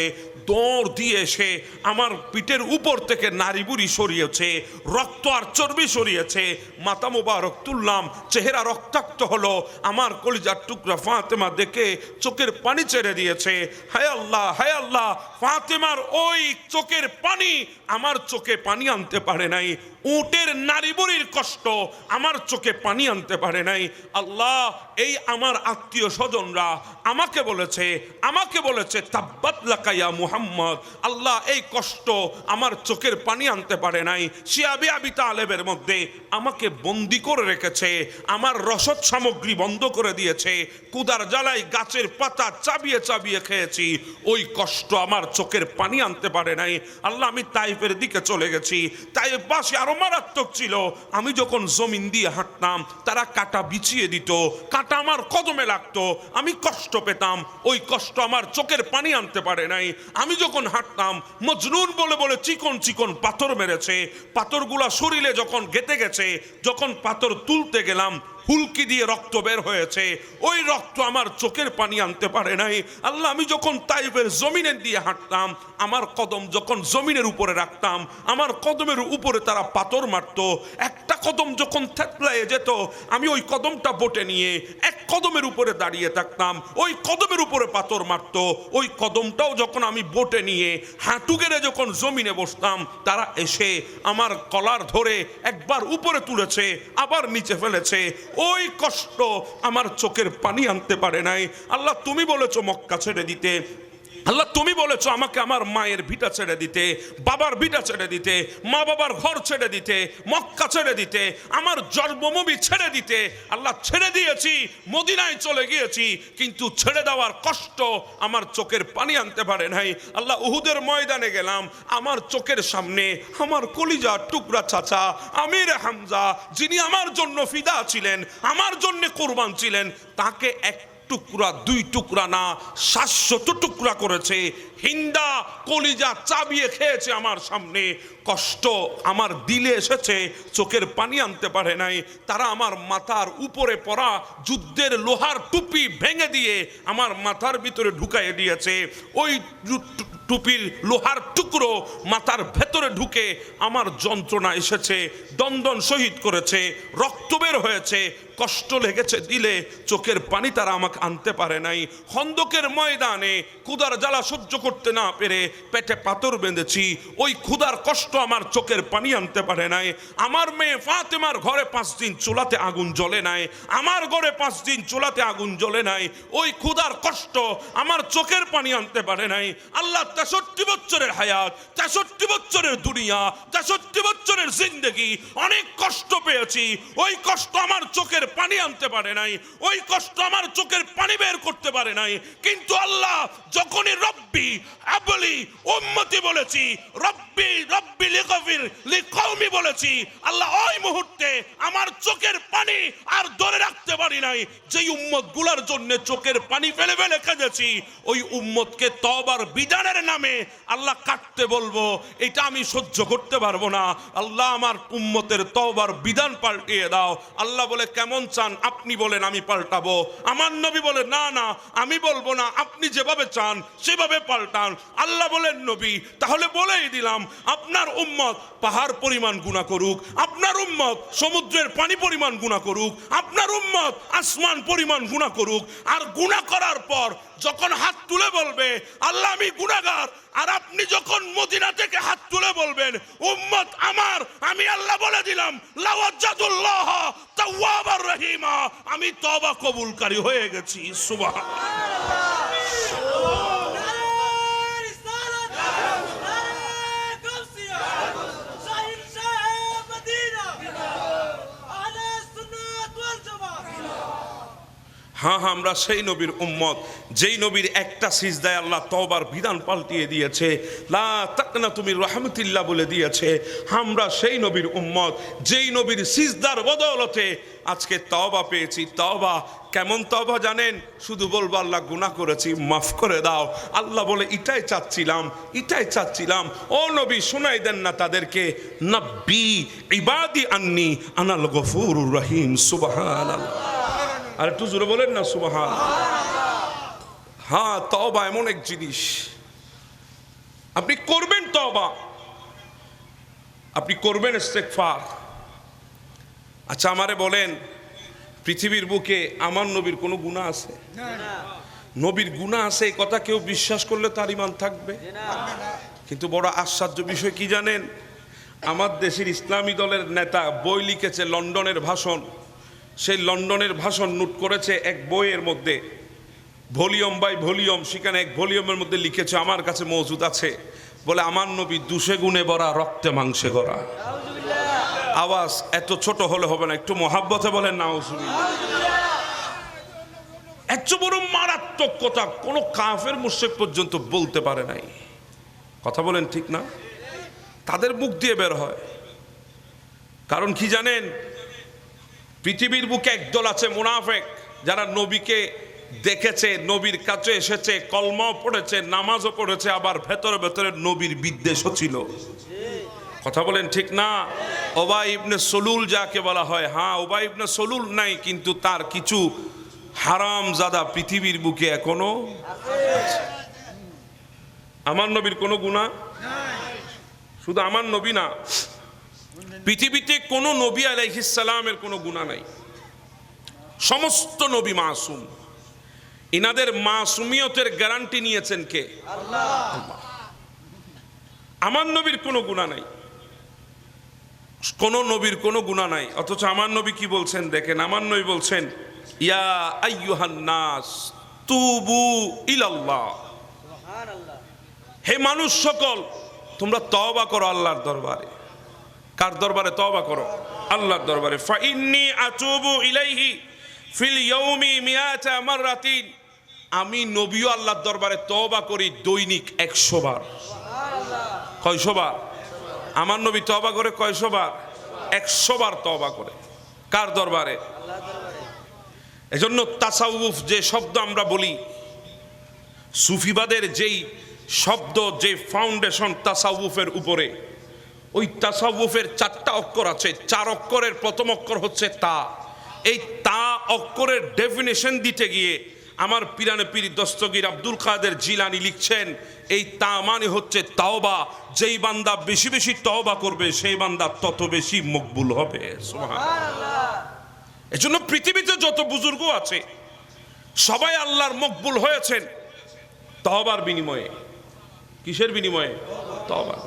দৌড় দিয়ে এসে আমার পিঠের উপর থেকে নারী বুড়ি সরিয়েছে, রক্ত আর চর্বি সরিয়েছে, মাথা মোবারক তুললাম, চেহারা রক্তাক্ত হলো, আমার কলিজার টুকরা ফাতেমা দেখে চোখের পানি ছেড়ে দিয়েছে। হায় আল্লাহ, হায় আল্লাহ, ফাতেমার ওই চোখের পানি আমার চোখে পানি আনতে পারে নাই, উটের নারী বুড়ির কষ্ট আমার চোখে পানি আনতে পারে নাই। আল্লাহ, এই আমার আত্মীয় স্বজনরা আমাকে বলেছে তাব্বাত লাকা ইয়া মুহাম্মদ। আল্লাহ, এই কষ্ট আমার চোখের পানি আনতে পারে নাই। শিয়াবি আবি তালেবের মধ্যে আমাকে বন্দি করে রেখেছে, আমার রসদ সামগ্রী বন্ধ করে দিয়েছে, কুদার জ্বালায় গাছের পাতা চাবিয়ে চাবিয়ে খেয়েছি, ওই কষ্ট আমার চোখের পানি আনতে পারে নাই। আল্লাহ, আমি তাইফের দিকে চলে গেছি, তাইফ বাসী আরো মারাত্মক ছিল। আমি যখন জমিন দিয়ে হাঁটতাম তারা কাঁটা বিছিয়ে দিত, কাঁটা আমার কদমে লাগতো, আমি কষ্ট পেতাম, ওই কষ্ট আমার চোখের পানি আনতে পারে নাই। আমি যখন হাঁটতাম মজনুন বলে বলে চিকন চিকন পাথর মেরেছে, পাথরগুলা শরীরে যখন গেঁথে গেছে, যখন পাথর তুলতে গেলাম হুলকি দিয়ে রক্ত বের হয়েছে, ওই রক্ত আমার চোখের পানি আনতে পারে নাই। আল্লাহ, আমি যখন তাইফের জমিনের দিয়ে হাঁটতাম, আমার কদম যখন জমিনের উপরে রাখতাম, আমার কদমের উপরে তারা পাথর মারতো, একটা কদম যখন থেতলায় যেত, আমি ওই কদমটা বটে নিয়ে এক কদমের উপরে দাঁড়িয়ে থাকতাম, ওই কদমের উপরে পাথর মারতো, ওই কদমটাও যখন আমি বটে নিয়ে হাঁটু গেড়ে যখন জমিনে বসতাম, তারা এসে আমার কলার ধরে একবার উপরে তুলেছে, আবার নিচে ফেলেছে, ওই কষ্ট আমার চোখের পানি আনতে পারে নাই। আল্লাহ, তুমি বলেছো মক্কা ছেড়ে দিতে, আল্লাহ তুমি বলেছো আমাকে আমার মায়ের ভিটা ছেড়ে দিতে, বাবার ভিটা ছেড়ে দিতে, মা বাবার ঘর ছেড়ে দিতে, মক্কা ছেড়ে দিতে, আমার জন্মভূমি ছেড়ে দিতে। আল্লাহ, ছেড়ে দিয়েছি, মদিনায় চলে গিয়েছি, কিন্তু ছেড়ে দেওয়ার কষ্ট আমার চোখের পানি আনতে পারে নাই। আল্লাহ, উহুদের ময়দানে গেলাম, আমার চোখের সামনে আমার কলিজার টুকরা চাচা আমির হামজা, যিনি আমার জন্য ফিদা ছিলেন, আমার জন্য কুরবান ছিলেন, তাকে এক টুকরা দুই টুকরা না 700 টুকরা করেছে, হিন্দা কলিজা চাবিয়ে খেয়েছে আমার সামনে। কষ্ট আমার দিলে এসেছে, চোখের পানি আনতে পারে নাই। তারা আমার মাথার উপরে পরা যুদ্ধের লোহার টুপি ভেঙে দিয়ে আমার মাথার ভিতরে ঢুকাইয়ে দিয়েছে, ওই টুপির লোহার টুকরো মাথার ভেতরে ঢুকে আমার যন্ত্রণা এসেছে, দন্দন শহীদ করেছে, রক্ত বের হয়েছে, কষ্ট লেগেছে দিলে, চোখের পানি তারা আমাকে আনতে পারে নাই। খন্দকের ময়দানে ক্ষুধার জ্বালা সহ্য করতে না পেরে পেটে পাথর বেঁধেছি, ওই ক্ষুধার কষ্ট আমার চোখের পানি আনতে পারে নাই। আমার মেয়ে ফাতেমার ঘরে 5 দিন চুলাতে আগুন জ্বলে নাই, আমার ঘরে 5 দিন চুলাতে আগুন জ্বলে নাই, ওই ক্ষুধার কষ্ট আমার চোখের পানি আনতে পারে নাই। আল্লাহ, 63 বছরের হায়াত, 63 বছরের দুনিয়া, 63 বছরের জিন্দেগি, অনেক কষ্ট পেয়েছি, ওই কষ্ট আমার চোখের পানি আনতে পারে নাই, ওই কষ্ট আমার চোখের পানি বের করতে পারে নাই। কিন্তু আল্লাহ যখনই রব্বি আবলি উম্মতি বলেছি, রব্বি রব্বি লিগফির লিকওমি বলেছি, আল্লাহ ওই মুহূর্তে আমার চোখের পানি আর ধরে রাখতে পারি নাই। যেই উম্মতগুলোর জন্য চোখের পানি ফেলে ফেলে কেঁদেছি, ওই উম্মতকে তওবার বিধানের নামে আল্লাহ কাটতে বলবো, এটা আমি সহ্য করতে পারবো না। আল্লাহ আমার উম্মতের তওবার বিধান পাল্টিয়ে দাও। আল্লাহ বলে কেমন চান আপনি বলেন, আমি পাল্টাবো। আমার নবী বলে না না আমি বলবো না, আপনি যেভাবে চান সেভাবে পাল্টান। আল্লাহ বলেন নবী তাহলে বলেই দিলাম, আপনার উম্মত পাহাড় পরিমাণ গুনাহ করুক, আপনার উম্মত সমুদ্রের পানি পরিমাণ গুনাহ করুক, আপনার উম্মত আসমান পরিমাণ গুনাহ করুক, আর গুনাহ করার পর যখন হাত তুলে বলবে আল্লাহ আমি গুনাহগার, আর আপনি যখন মদিনা থেকে হাত তুলে বলবেন উম্মত আমার, আমি আল্লাহ বলে দিলাম লাওয়াজ্জাদুল্লাহ তাওয়াবার রহিমা, আমি তওবা কবুলকারী হয়ে গেছি। সুবহানাল্লাহ। হ্যাঁ হ্যাঁ, আমরা সেই নবীর উম্মত যেই নবীর একটা সিজদায় আল্লাহ তওবার বিধান পাল্টিয়ে দিয়েছে, লা তাকনাতু মির রাহমাতিল্লাহ বলে দিয়েছে। আমরা সেই নবীর উম্মত যেই নবীর সিজদার বদৌলতে আজকে তওবা পেয়েছি। তওবা কেমন তওবা জানেন? শুধু বলবো আল্লাহ গুনাহ করেছি মাফ করে দাও। আল্লাহ বলে এটাই চাচ্ছিলাম, এটাই চাচ্ছিলাম। ও নবী শোনাই দেন না তাদেরকে, নব্বি ইবাদি আন্নি আনাল গফুরুর রহিম। সুবহানাল্লাহ। আর একটু জোরে বলেন না সুবহানাল্লাহ। হ্যাঁ, তওবা এমন এক জিনিস, আপনি করবেন তওবা, আপনি করবেন ইস্তেগফার। আচ্ছা আমারে বলেন, পৃথিবীর বুকে আমার নবীর কোনো গুনাহ আছে? নবীর গুনাহ আছে এই কথা কেউ বিশ্বাস করলে তার ঈমান থাকবে? কিন্তু বড় আশ্চর্য বিষয় কি জানেন, আমার দেশের ইসলামী দলের নেতা বই লিখেছে লন্ডনের ভাষণ, সেই লন্ডনের ভাষণ নোট করেছে এক বইয়ের মধ্যে, ভলিউম বাই ভলিউম, সেখানে এক ভলিউমের মধ্যে লিখেছে, আমার কাছে মজুদ আছে, বলে আমার নবী দুষে গুণে ভরা রক্তে মাংসে গড়া। আওয়াজ এত ছোট হলে হবে না, একটু মহাব্বতে বলেন নাউজুবিল্লাহ। এত বড় মারাত্মক কথা কোন কাফের মুশরিক পর্যন্ত বলতে পারে নাই। কথা বলেন ঠিক না? তাদের মুখ দিয়ে বের হয়। কারণ কি জানেন, পৃথিবীর বুকে একদল আছে মুনাফিক, যারা নবীকে দেখেছে, নবীর কাছে এসেছে, কলমাও পড়েছে, নামাজও পড়েছে, আবার ভেতরে ভেতরে নবীর বিদ্বেষও ছিল। কথা বলেন ঠিক না? উবাই ইবনে সলুল যাকে বলা হয়, হ্যাঁ উবাই ইবনে সলুল নাই, কিন্তু তার কিছু হারামজাদা পৃথিবীর বুকে এখনো আছে। আমার নবীর কোনো গুনাহ নাই। শুধু আমার নবী না, পৃথিবীতে কোন নবী আলাইহিস সালামের কোনো গুনাহ নাই। সমস্ত নবী মাসুম। ইনাদের মাসুমিয়তের গ্যারান্টি নিয়েছেন কে? আল্লাহ। আমার নবীর কোনো গুনাহ নাই, কোন নবীর কোনো গুনাহ নাই। অথচ আমার নবী কি বলছেন দেখেন, আমার নবী বলছেন ইয়া আইয়ুহান নাস তুবু ইলাল্লাহ, হে মানুষ সকল তোমরা তওবা করো আল্লাহর দরবারে। কার দরবারে তওবা করো? আল্লাহর দরবারে। ফা ইন্নী আতুবু ইলাইহি ফিল ইয়াউমি মিয়াতা মাররাতিন, আমি নবীও আল্লাহর দরবারে তওবা করি দৈনিক 100 বার। কয়শো বার? আমার নবী তওবা করে কয়শো বার? 100 বার তওবা করে। কার দরবারে? এজন্য তাসাউফ যে শব্দ আমরা বলি, সুফিবাদের যেই শব্দ, যে ফাউন্ডেশন তাসাউফের উপরে, ওই তাসাউফের 4টা অক্ষর আছে। 4 অক্ষরের প্রথম অক্ষর হচ্ছে তা। এই তা অক্ষরের ডেফিনেশন দিতে গিয়ে আমার পিরানে পীর দস্তগীর আব্দুল কাদের জিলানী লিখছেন, এই তা মানে হচ্ছে তাওবা। যেই বান্দা বেশি বেশি তওবা করবে সেই বান্দা তত বেশি মকবুল হবে। সুবহানাল্লাহ। এজন্য পৃথিবীতে যত বুজুর্গ আছে সবাই আল্লাহর মকবুল হয়েছেন তওবার বিনিময়ে। কিসের বিনিময়ে? তওবা।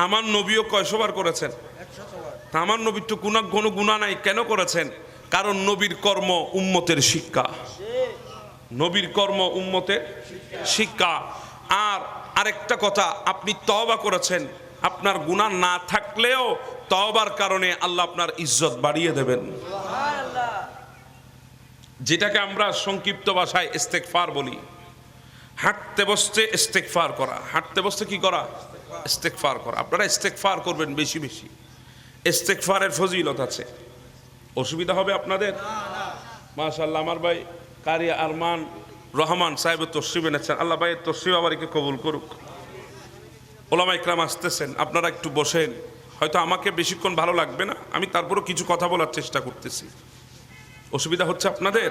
আমার নবীও কয়শো বার করেছেন? তা আমার নবীর তো কোনো গুনাহ নাই। কেন করেছেন? কারণ নবীর কর্ম উম্মতের শিক্ষা। নবীর কর্ম উম্মতের শিক্ষা। আর আরেকটা কথা, আপনি তওবা করেছেন, আপনার গুনাহ না থাকলেও তওবার কারণে আল্লাহ আপনার ইজ্জত বাড়িয়ে দেবেন। সুবহানাল্লাহ। যেটাকে আমরা সংক্ষিপ্ত ভাষায় ইস্তেগফার বলি। হাঁটতে বসতে ইস্তেগফার করা, হাঁটতে বসতে কি করা? ইস্তেগফার করা। আপনারা ইস্তেগফার করবেন বেশি বেশি, ইস্তেগফারের ফজিলত আছে। অসুবিধা হবে আপনাদের? মাশাআল্লাহ, আমার ভাই কারি আরমান রহমান সাহেবের তশরিফ এনেছেন, আল্লাহ ভাইয়ের তশরিফ আবারকে কবুল করুক। ওলামা ইকরাম আসতেছেন, আপনারা একটু বসেন। হয়তো আমাকে বেশিক্ষণ ভালো লাগবে না, আমি তারপরও কিছু কথা বলার চেষ্টা করতেছি। অসুবিধা হচ্ছে আপনাদের?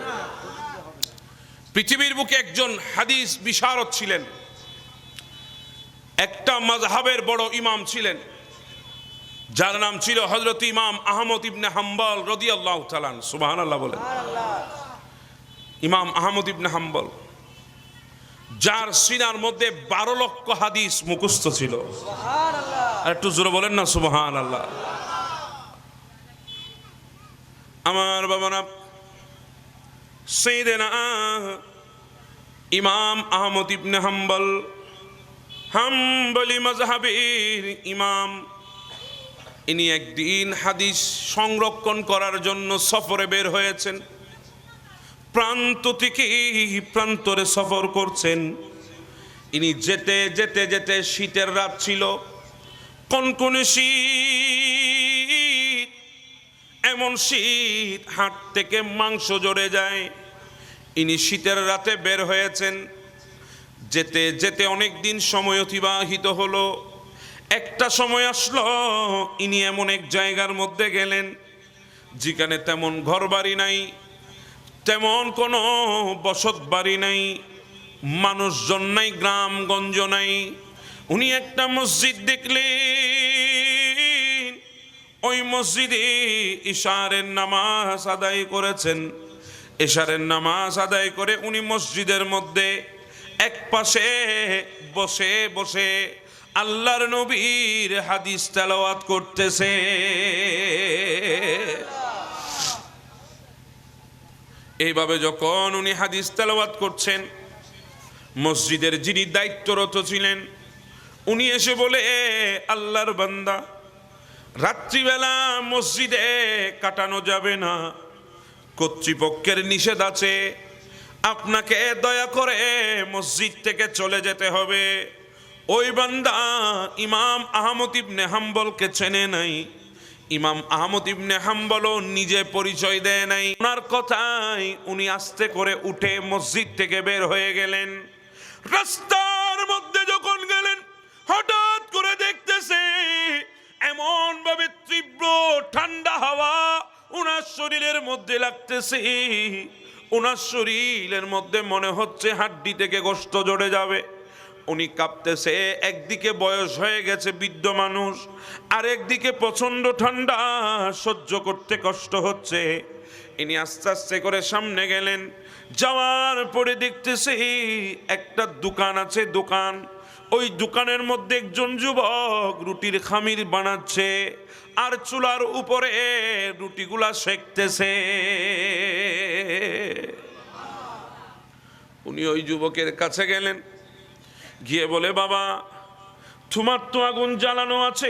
পৃথিবীর বুকে একজন হাদিস বিশারদ ছিলেন, একটা মাযহাবের বড় ইমাম ছিলেন, যার নাম ছিল হযরত ইমাম আহমদ ইবনে হাম্বল রাদিয়াল্লাহু তাআলা। সুবহানাল্লাহ বলেন। ইমাম আহমদ ইবনে হাম্বল, যার সিনার মধ্যে 12 লক্ষ হাদিস মুখস্থ ছিল। আর একটু জোরে বলেন না সুবহানাল্লাহ। আমার বাবারা, সাইয়েদনা ইমাম আহমদ ইবনে হাম্বল হাম্বলি মাযহাবের ইমাম, ইনি একদিন হাদিস সংরক্ষণ করার জন্য সফরে বের হয়েছেন। প্রান্ত থেকে প্রান্তরে সফর করছেন। ইনি যেতে যেতে যেতে, শীতের রাত ছিল, কনকনে শীত, এমন শীত হাট থেকে মাংস জড়ে যায়। ইনি শীতের রাতে বের হয়েছেন। যেতে যেতে অনেক দিন সময় অতিবাহিত হলো। একটা সময় আসলো, ইনি এমন এক জায়গার মধ্যে গেলেন যেখানে তেমন ঘরবাড়ি নাই, তেমন কোনো বসত বাড়ি নাই, মানুষজন নাই, গ্রামগঞ্জ নাই। উনি একটা মসজিদ দেখলেন। ওই মসজিদে ইশারের নামাজ আদায় করেছেন। ইশারের নামাজ আদায় করে উনি মসজিদের মধ্যে এক পাশে বসে বসে আল্লাহর নবীর হাদিস তেলাওয়াত করতেছে। এইভাবে যখন উনি হাদিস তেলাওয়াত করছেন, মসজিদের যিনি দায়িত্বরত ছিলেন উনি এসে বলে, আল্লাহর বান্দা, রাত্রিবেলা মসজিদে কাটানো যাবে না, কর্তৃপক্ষের নিষেধ আছে, আপনাকে দয়া করে মসজিদ থেকে চলে যেতে হবে। ওই বান্দা ইমাম আহমদ ইবনে হাম্বলকে চেনে নাই। ইমাম আহমদ ইবনে হাম্বলও নিজে পরিচয় দেয় নাই। ওনার কথাই উনি আস্তে করে উঠে মসজিদ থেকে বের হয়ে গেলেন। রাস্তার মধ্যে যখন গেলেন, হঠাৎ করে দেখতেছে এমন ভাবে তীব্র ঠান্ডা হাওয়া ওনার শরীরের মধ্যে লাগতেছে। ওনার শরীরের মধ্যে মনে হচ্ছে হাড্ডি থেকে গোশত জড়ে যাবে। উনি কাঁপতেছে। একদিকে বয়স হয়ে গেছে, বৃদ্ধ মানুষ, আর একদিকে প্রচন্ড ঠান্ডা, সহ্য করতে কষ্ট হচ্ছে। ইনি আস্তে আস্তে করে সামনে গেলেন। যাওয়ার পরে দেখতেছে একটা দোকান আছে, দোকান। ওই দোকানের মধ্যে একজন যুবক রুটির খামির বানাচ্ছে আর চুলার উপরে রুটিগুলা সেকতেছে। উনি ওই যুবকের কাছে গেলেন, গিয়ে বলে, বাবা, তোমার তো আগুন জ্বালানো আছে,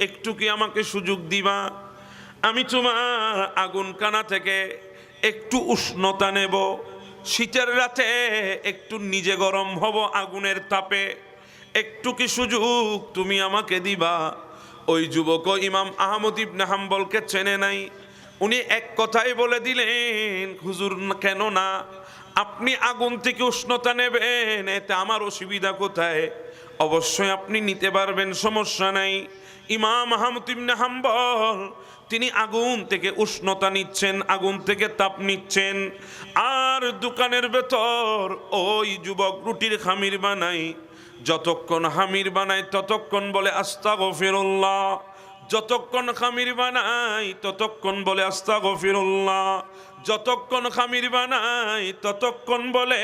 একটু কি আমাকে সুযোগ দিবা? আমি তোমার আগুন কানা থেকে একটু উষ্ণতা নেব, শীতের রাতে একটু নিজে গরম হব আগুনের তাপে, একটু কি সুযোগ তুমি আমাকে দিবা? ওই যুবক ইমাম আহমদ ইবনে হাম্বলকে চেনে নাই। উনি এক কথাই বলে দিলেন, হুজুর, কেন না, আপনি আগুন থেকে উষ্ণতা নেবেন, এতে আমার অসুবিধা কোথায়? অবশ্যই আপনি নিতে পারবেন, সমস্যা নাই। ইমাম আহমদ ইবনে হাম্বল তিনি আগুন থেকে উষ্ণতা নিচ্ছেন, আগুন থেকে তাপ নিচ্ছেন, আর দোকানের ভেতর ওই যুবক রুটির খামির বানায়। যতক্ষণ খামির বানায় ততক্ষণ বলে আস্তাগফিরুল্লাহ, যতক্ষণ খামির বানাই ততক্ষণ বলে আস্তাগফিরুল্লাহ, যতক্ষণ খামির বানাই ততক্ষণ বলে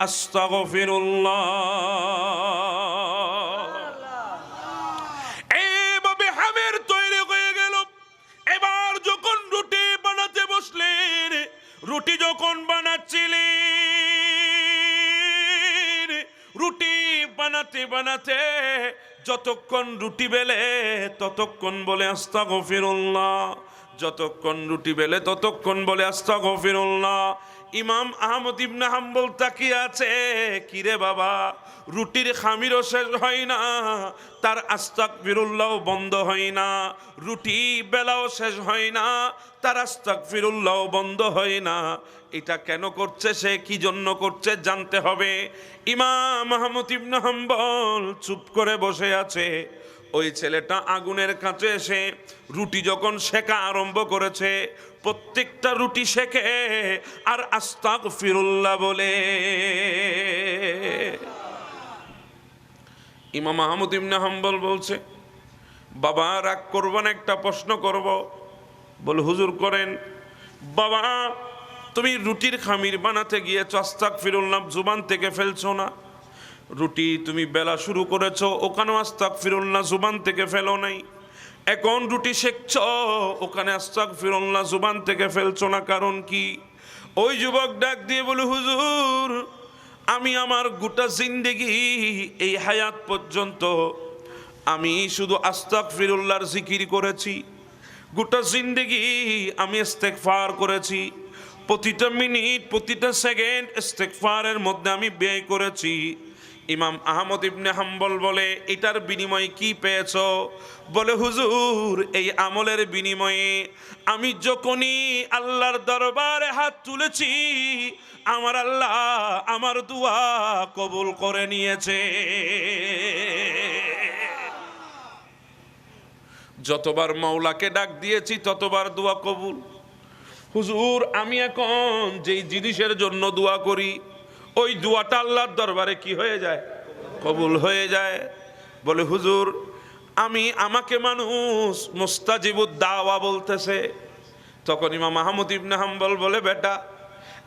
আস্তাগফিরুল্লাহ। এইভাবে হামের তৈরি হয়ে গেল। এবার যখন রুটি বানাতে বসলেন, রুটি যখন বানাচ্ছিলেন, রুটি বানাতে বানাতে যতক্ষণ রুটি বেলে ততক্ষণ বলে আস্তাগফিরুল্লাহ, যতক্ষণ রুটি বেলে ততক্ষণ বলে আস্তাগফিরুল্লাহ। ইমাম আহমদ ইবনে হাম্বল তাকিয়ে আছে, কিরে বাবা, রুটির খামিরও শেষ হয় না, তার আস্তাগফিরুল্লাহ বন্ধ হয় না, রুটি বেলাও শেষ হয় না, তার আস্তাগফিরুল্লাহ বন্ধ হয় না। এটা কেন করছে, সে কি জন্য করছে জানতে হবে। ইমাম আহমদ ইবনে হাম্বল চুপ করে বসে আছে। ওই ছেলেটা আগুনের কাছে এসে রুটি যখন সেকা আরম্ভ করেছে, প্রত্যেকটা রুটি সেকে আর আস্তাগফিরুল্লাহ বলে। ইমাম আহমদ ইবনে হাম্বল বলছে, বাবা রাগ করবেন, একটা প্রশ্ন করব। বলে হুজুর করেন। বাবা, তুমি রুটির খামির বানাতে গিয়েছো, আস্তাগফিরুল্লাহ জুবান থেকে ফেলছো না। রুটি তুমি বেলা শুরু করেছো, ওখানেও আস্তাগফিরুল্লাহ জুবান থেকে ফেলো নাই। এখন রুটি সেকছ, ওখানে আস্তাগফিরুল্লাহ জুবান থেকে ফেলছো না, কারণ কি? ওই যুবক ডাক দিয়ে বলে, হুজুর আমি আমার গোটা জিন্দেগি এই হায়াত পর্যন্ত আমি শুধু আস্তাগফিরুল্লাহর জিকির করেছি, গোটা জিন্দেগি আমি ইস্তেগফার করেছি, প্রতিটা মিনিট প্রতিটা সেকেন্ড ইস্তেগফারের মধ্যে আমি ব্যয় করেছি। ইমাম আহমদ ইবনে হাম্বল বলে, এটার বিনিময়ে কি পেয়েছো? বলে হুজুর এই আমলের বিনিময়ে আমি যখনই আল্লাহর দরবারে হাত তুলেছি, আমার আল্লাহ আমার দোয়া কবুল করে নিয়েছে। যতবার মাওলাকে ডাক দিয়েছি ততবার দোয়া কবুল। হুজুর আমি এখন যেই জিনিসের জন্য দোয়া করি, ওই দোয়াটা আল্লাহর দরবারে কি হয়ে যায়? কবুল হয়ে যায়। বলে হুজুর আমাকে মানুষ মুস্তাজিবুদ দাওয়া বলতেছে। তখন ইমাম আহমদ ইবনে হাম্বল বলে, বেটা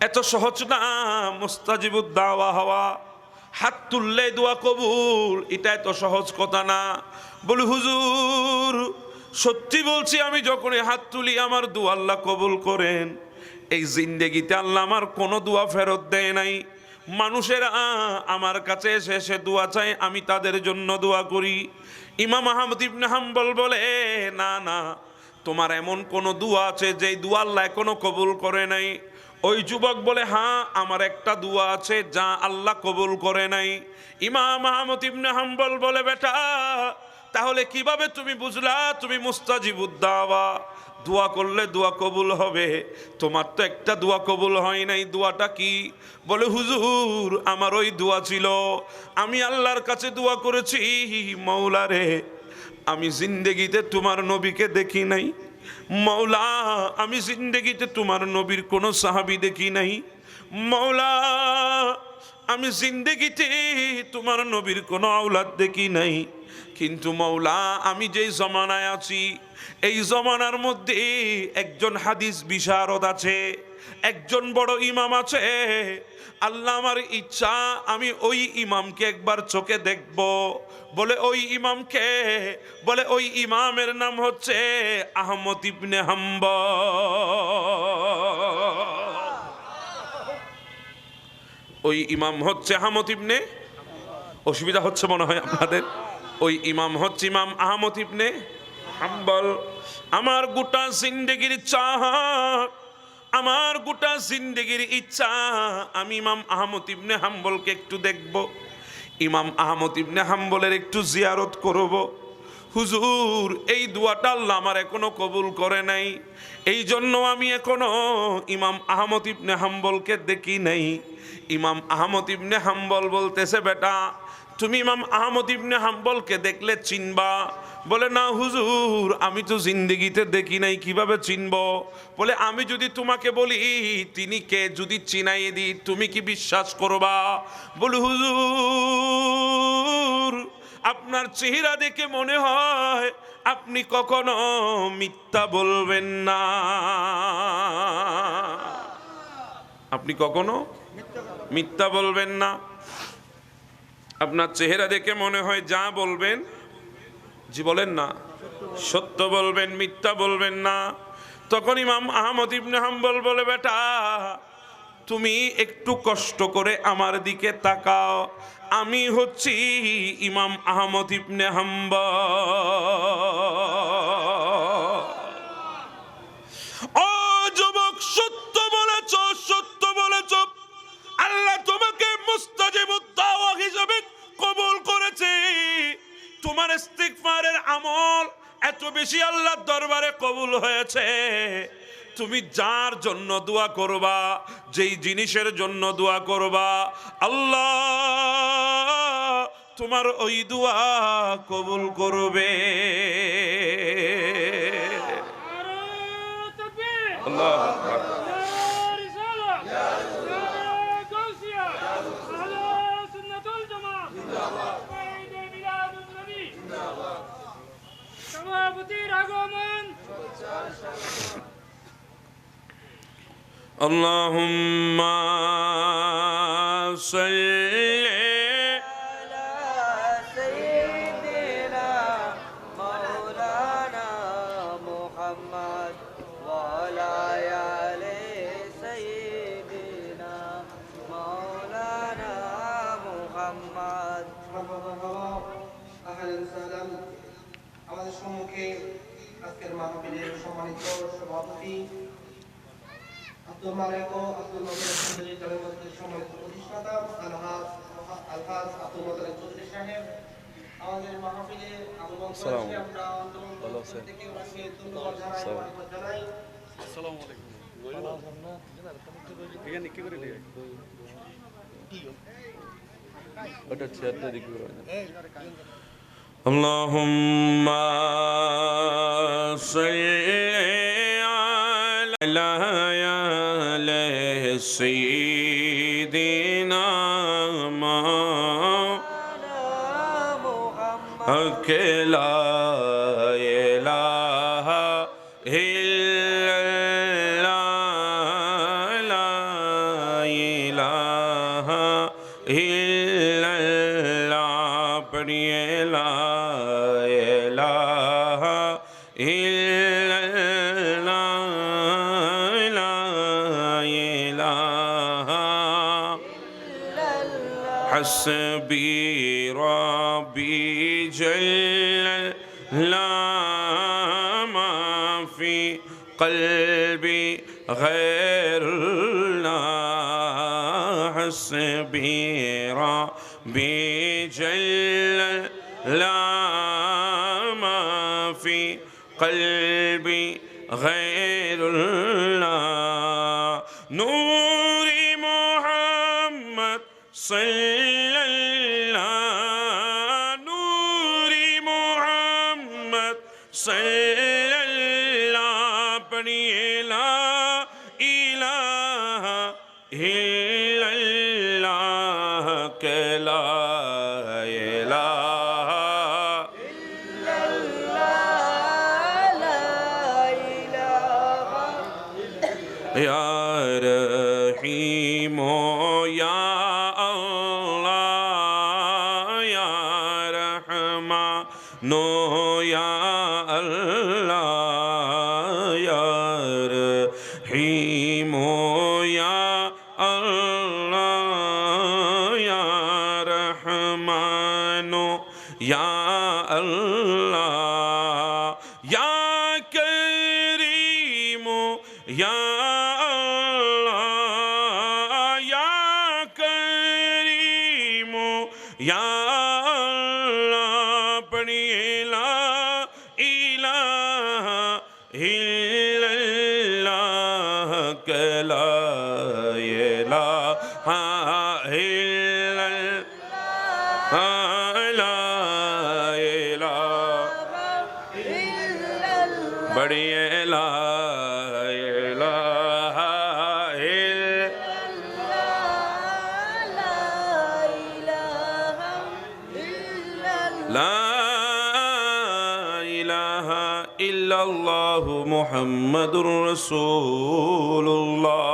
এত সহজ না মুস্তাজিবুদ দাওয়া হওয়া, হাত তুললে দোয়া কবুল, এটা এত সহজ কথা না। বলে হুজুর সত্যি বলছি, আমি যখন হাত তুলি আমার দোয়া আল্লাহ কবুল করেন। এই জিন্দেগিতে আল্লাহ আমার কোনো দোয়া ফেরত দেয় নাই। মানুষেরা আমার কাছে এসে এসে দোয়া চায়, আমি তাদের জন্য দোয়া করি। ইমাম আহমদ ইবনে হাম্বল বলে, না না, তোমার এমন কোন দোয়া আছে যেই দোয়া আল্লাহ এখনো কবুল করে নাই? ওই যুবক বলে, হ্যাঁ আমার একটা দোয়া আছে যা আল্লাহ কবুল করে নাই। ইমাম আহমদ ইবনে হাম্বল বলে, বেটা তাহলে কিভাবে তুমি বুঝলা তুমি মুস্তাজিবুদ দাওয়া? দোয়া করলে দোয়া কবুল হবে, তোমার তো একটা দোয়া কবুল হয় নাই, দোয়াটা কি? বলে হুজুর আমার ওই দোয়া ছিল, আমি আল্লাহর কাছে দোয়া করেছি, মাওলা রে আমি জিন্দেগিতে তোমার নবীকে দেখি নাই, মাওলা আমি জিন্দেগিতে তোমার নবীর কোনো সাহাবী দেখি নাই, মাওলা আমি জিন্দেগিতে তোমার নবীর কোনো আওলাদ দেখি নাই, কিন্তু মাওলা আমি যেই জমানায় আছি এই জমানার মধ্যে একজন হাদিস বিশারদ আছে, একজন বড় ইমাম আছে। আল্লাহ আমার ইচ্ছা আমি ওই ইমামকে একবার চোখে দেখব। বলে ওই ইমামকে? বলে ওই ইমামের নাম হচ্ছে আহমদ ইবনে হাম্বল। ওই ইমাম হচ্ছে আহমদ ইবনে, অসুবিধা হচ্ছে মনে হয় আপনাদের, ওই ইমাম হচ্ছে ইমাম আহমদ ইবনে হাম্বল। আমার গোটা জিন্দেগির চাহ, আমার গোটা জিন্দেগির ইচ্ছা আমি ইমাম আহমদ ইবনে হাম্বলকে একটু দেখব, ইমাম আহমদ ইবনে হাম্বলের একটু জিয়ারত করব। হুজুর এই দোয়াটা আল্লাহ আমার এখনো কবুল করে নাই, এই জন্য আমি এখনো ইমাম আহমদ ইবনে হাম্বলকে দেখি নাই। ইমাম আহমদ ইবনে হাম্বল বলতেছে, বেটা তুমি ইমাম আহমদ ইবনে হাম্বলকে দেখলে চিনবা? বলে না হুজুর আমি তো জিন্দেগিতে দেখি নাই, কিভাবে চিনব? বলে আমি যদি তোমাকে বলি তিনি কে, যদি চিনাই দিই তুমি কি বিশ্বাস করবা? বলে হুজুর আপনার চেহারা দেখে মনে হয় আপনি কখনো মিথ্যা বলবেন না, আপনি কখনো মিথ্যা বলবেন না, আপনার চেহারা দেখে মনে হয় যা বলবেন, জি বলেন না, সত্য বলবেন, মিথ্যা বলবেন না। তখন ইমাম আহমদ ইবনে হাম্বল বলে, বেটা তুমি একটু কষ্ট করে আমার দিকে তাকাও, আমি হচ্ছি ইমাম আহমদ ইবনে হাম্বল। দাওয়া হিসেবে কবুল করেছি। তোমার ইস্তিগফারের আমল এত বেশি আল্লাহর দরবারে কবুল হয়েছে, তুমি যার জন্য দোয়া করবা, যেই জিনিসের জন্য দোয়া করবা, আল্লাহ তোমার ওই দোয়া কবুল করবে। আল্লাহু আকবার। اللهم صل على سيدنا مولانا محمد وعلى آل سيدنا مولانا محمد। আমাদের সম্মুখে আজকের মাহফিলের সম্মানিত সভাপতি আব্দুল মালেক ও আব্দুল মোতালেব চৌধুরী দলের মধ্যে সম্মানিত প্রতিষ্ঠাতা আলহাজ আব্দুল মোতালেব চৌধুরী সাহেব, আমাদের মাহফিলে আগমন করেছে, আমরা অন্তর থেকে ওনাকে ধন্যবাদ জানাই, ধন্যবাদ জানাই। আসসালামু আলাইকুম। এখানে কি করে দিয়ে ওটা চেয়ারটা দিকে করে اللهم صل على سيدنا محمد لا إله إلا الله لا إله إلا الله پڑھیے لا إله إلا الله لا إله حسبي ربي جل لا ما في قلبي غير الله حسبي ربي جل لا ما في قلبي غير الله نور محمد صلى الله نور محمد صلى الله پڑھیے لا إله إلا الله کہ لا إله إلا الله لا إله يا رحيم يا الله يا رحمن يا الله يا رحيم يا الله يا رحمن يا الله يا كريم يا الله يا كريم يا الله پڑھیے لا إله إلا الله کہ لا إله إلا الله لا إله پڑھیے لا إله إلا لا إله إلا الله محمد رسول الله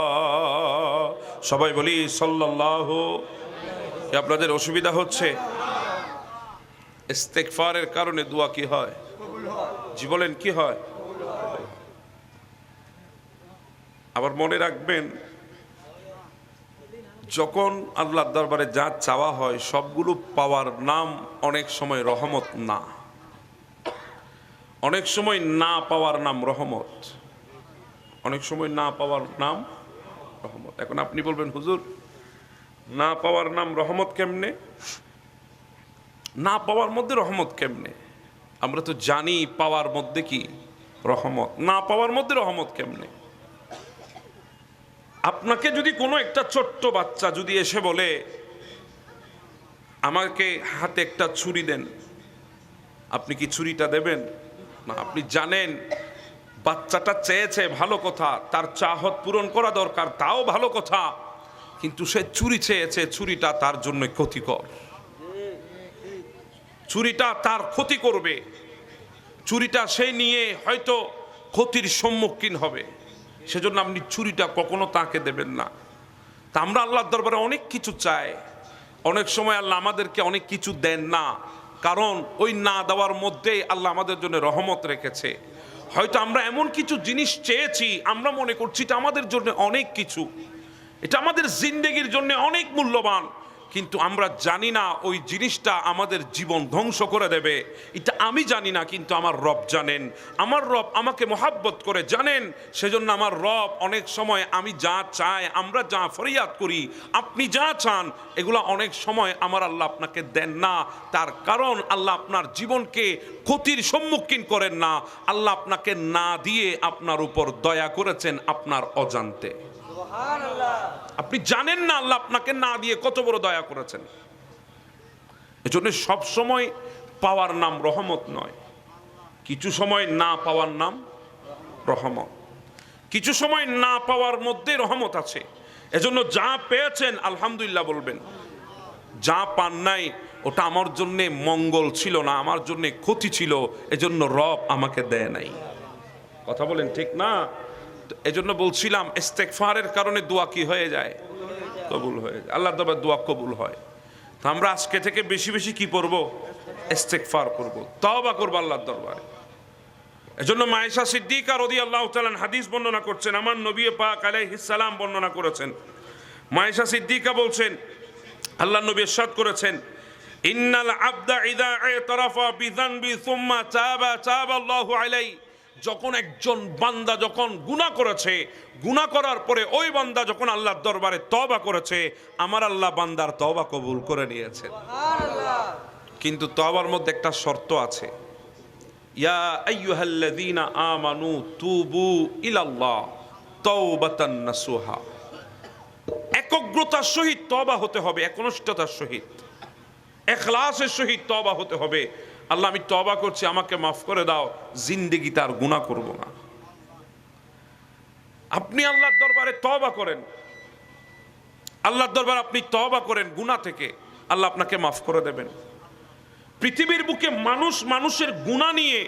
সবাই বলি সাল্লাল্লাহু। আপনাদের অসুবিধা হচ্ছে? ইস্তেগফারের কারণে দোয়া কি হয়? জি বলেন কি হয়? আবার মনে রাখবেন, যখন আল্লাহর দরবারে যা চাওয়া হয় সবগুলো পাওয়ার নাম অনেক সময় রহমত না, অনেক সময় না পাওয়ার নাম রহমত, অনেক সময় না পাওয়ার নাম রহমত। এখন আপনি বলবেন হুজুর না পাওয়ার নাম রহমত কেমনে? না পাওয়ার মধ্যে রহমত কেমনে? আমরা তো জানি পাওয়ার মধ্যে কি রহমত, না পাওয়ার মধ্যে রহমত কেমনে? আপনাকে যদি কোনো একটা ছোট্ট বাচ্চা যদি এসে বলে আমাকে হাতে একটা ছুরি দেন, আপনি কি ছুরিটা দেবেন? না। আপনি জানেন বাচ্চাটা চেয়েছে, ভালো কথা, তার চাহত পূরণ করা দরকার, তাও ভালো কথা, কিন্তু সে ছুরি চেয়েছে, ছুরিটা তার জন্য ক্ষতিকর, ছুরিটা তার ক্ষতি করবে, ছুরিটা সে নিয়ে হয়তো ক্ষতির সম্মুখীন হবে, সেজন্য আপনি ছুরিটা কখনো তাকে দেবেন না। তা আমরা আল্লাহর দরবারে অনেক কিছু চাই, অনেক সময় আল্লাহ আমাদেরকে অনেক কিছু দেন না, কারণ ওই না দেওয়ার মধ্যেই আল্লাহ আমাদের জন্য রহমত রেখেছে। হয়তো আমরা এমন কিছু জিনিস চেয়েছি, আমরা মনে করছি এটা আমাদের জন্য অনেক কিছু, এটা আমাদের জিন্দেগির জন্য অনেক মূল্যবান, কিন্তু আমরা জানি না ওই জিনিসটা আমাদের জীবন ধ্বংস করে দেবে। এটা আমি জানি না, কিন্তু আমার রব জানেন, আমার রব আমাকে মহাব্বত করে জানেন, সেজন্য আমার রব অনেক সময় আমি যা চাই, আমরা যা ফরিয়াদ করি, আপনি যা চান, এগুলো অনেক সময় আমার আল্লাহ আপনাকে দেন না। তার কারণ আল্লাহ আপনার জীবনকে ক্ষতির সম্মুখীন করেন না, আল্লাহ আপনাকে না দিয়ে আপনার উপর দয়া করেছেন আপনার অজান্তে। আপনি জানেন না আল্লাহ আপনাকে না দিয়ে কত বড় দয়া করেছেন। এজন্য সব সময় পাওয়ার নাম রহমত নয়, কিছু সময় না পাওয়ার নাম রহমত, কিছু সময় না পাওয়ার মধ্যে রহমত আছে। এজন্য যা পেয়েছেন আলহামদুলিল্লাহ বলবেন, যা পান নাই ওটা আমার জন্য মঙ্গল ছিল না, আমার জন্য ক্ষতি ছিল, এজন্য রব আমাকে দেয় নাই। কথা বলেন ঠিক না? এজন্য বলছিলাম ইস্তেগফারের কারণে দোয়া কি হয়ে যায়? কবুল হয়ে যায়, আল্লাহর দরবারে দোয়া কবুল হয়। তো আমরা আজকে থেকে বেশি বেশি কি করব? ইস্তেগফার করব, তওবা করব আল্লাহর দরবারে। এজন্য মায়েশা সিদ্দিকা রাদিয়াল্লাহু তাআলা হাদিস বর্ণনা করছেন, আমার নবী পাক আলাইহিস সালাম বর্ণনা করেছেন। মায়েশা সিদ্দিকা বলছেন, আল্লাহর নবী ইরশাদ করেছেন, ইন্নাল আবদা ইযা ইতারাফা বিযানবি সুম্মা তাবা আল্লাহু আলাইহি, যখন একজন বান্দা যখন গুনাহ করেছে, গুনাহ করার পরে ওই বান্দা যখন আল্লাহর দরবারে তওবা করেছে, আমার আল্লাহ বান্দার তওবা কবুল করে নিয়েছেন। কিন্তু তওবার মধ্যে একটা শর্ত আছে, ইয়া আইয়ুহাল্লাযীনা আমানু তুবু ইলাল্লাহ তাওবাতান নাসুহা। একগ্রতার সহিত তওবা হতে হবে, একনিষ্ঠতার সহিত, ইখলাসের সহিত তওবা হতে হবে। আল্লাহ আমি তওবা করছি, আমাকে মাফ করে দাও, জিন্দেগিতে আর গুনাহ করব না। আপনি আল্লাহর দরবারে তওবা করেন, আল্লাহর দরবারে আপনি তওবা করেন গুনাহ থেকে, আল্লাহ আপনাকে মাফ করে দেবেন। পৃথিবীর বুকে মানুষ মানুষের গুনাহ নিয়ে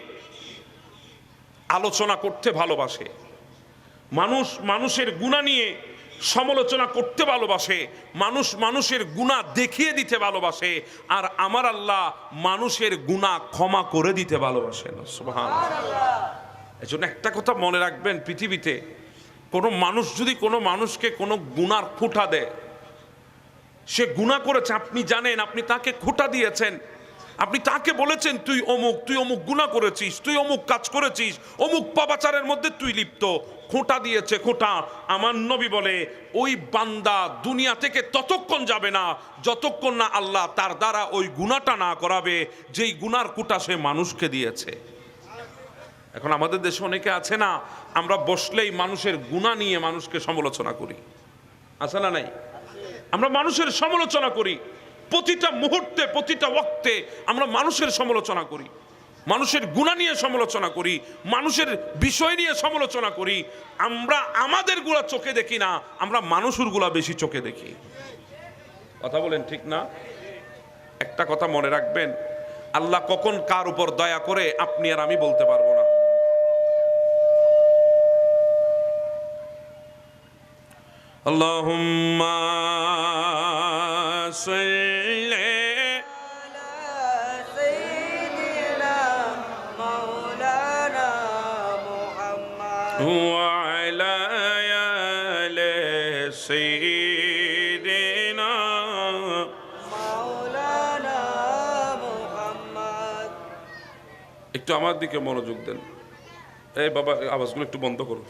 আলোচনা করতে ভালোবাসে, মানুষ মানুষের গুনাহ নিয়ে সমালোচনা করতে ভালোবাসে, মানুষ মানুষের গুনাহ দেখিয়ে দিতে ভালোবাসে, আর আমার আল্লাহ মানুষের গুনাহ ক্ষমা করে দিতে ভালোবাসেন। সুবহানাল্লাহ। এজন্য একটা কথা মনে রাখবেন, পৃথিবীতে কোনো মানুষ যদি কোনো মানুষকে কোনো গুনার খোঁটা দেয়, সে গুনাহ করেছে, আপনি জানেন, আপনি তাকে খোঁটা দিয়েছেন, আপনি তাকে বলেছেন তুই অমুক গুনাহ করেছিস, তুই অমুক কাজ করেছিস, অমুক পাপাচারের মধ্যে তুই লিপ্ত, খোঁটা দিয়েছে খোঁটা। আমার নবী বলে ওই বান্দা দুনিয়া থেকে ততক্ষণ যাবে না যতক্ষণ না আল্লাহ তার দ্বারা ওই গুনাহটা না করাবে যেই গুনার খোঁটা সে মানুষকে দিয়েছে। এখন আমাদের দেশে অনেকে আছে না, আমরা বসলেই মানুষের গুনাহ নিয়ে মানুষকে সমালোচনা করি, আছে না নাই? আমরা মানুষের সমালোচনা করি, প্রতিটা মুহূর্তে প্রতিটা ওয়াক্তে আমরা মানুষের সমালোচনা করি, মানুষের গুনাহ নিয়ে সমালোচনা করি, মানুষের বিষয় নিয়ে সমালোচনা করি। আমরা আমাদের গুলা চোখে দেখি না, আমরা মানুষের গুলা বেশি চোখে দেখি। কথা বলেন ঠিক না? একটা কথা মনে রাখবেন, আল্লাহ কখন কার উপর দয়া করে আপনি আর আমি বলতে পারবো না। আল্লাহুম্মা সাল্লি وعلى آل سيدنا مولانا محمد। একটু আমার দিকে মনোযোগ দেন। এই বাবা আওয়াজগুলো একটু বন্ধ করুন।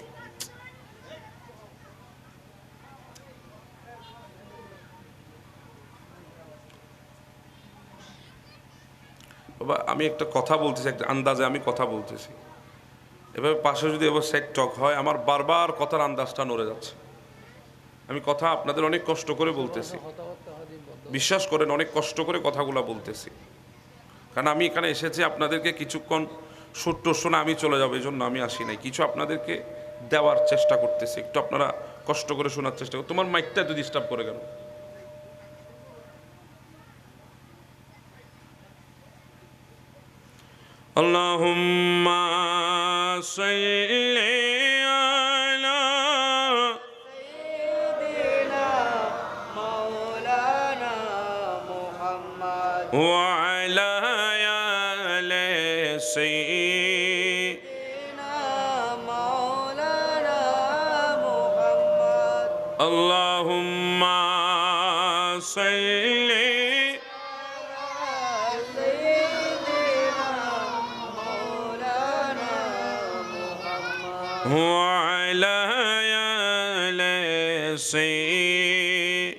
বাবা আমি একটা কথা বলতেছি, একটা আন্দাজে আমি কথা বলতেছি, এভাবে পাশে যদি এবার সেট টক হয় আমার বারবার কথার আন্দাজটা নড়ে যাচ্ছে। আমি কথা আপনাদের অনেক কষ্ট করে বলতেছি, বিশ্বাস করেন অনেক কষ্ট করে কথাগুলো বলতেছি, কারণ আমি এখানে এসেছি আপনাদেরকে কিছুক্ষণ ছোট্ট শোনা আমি চলে যাবো, এই জন্য আমি আসি নাই, কিছু আপনাদেরকে দেওয়ার চেষ্টা করতেছি, একটু আপনারা কষ্ট করে শোনার চেষ্টা করুন। তোমার মাইকটা তো ডিস্টার্ব করে গেল। আল্লাহুম্মা সাল্লি আলা سيدنا مولانا محمد ওয়া আলা আলি সাইয়্যিদ سيدنا مولانا محمد আল্লাহুম্মা সাল্লি سيدنا مولانا محمد ওয়া আলা আলি সাইয়্যিদ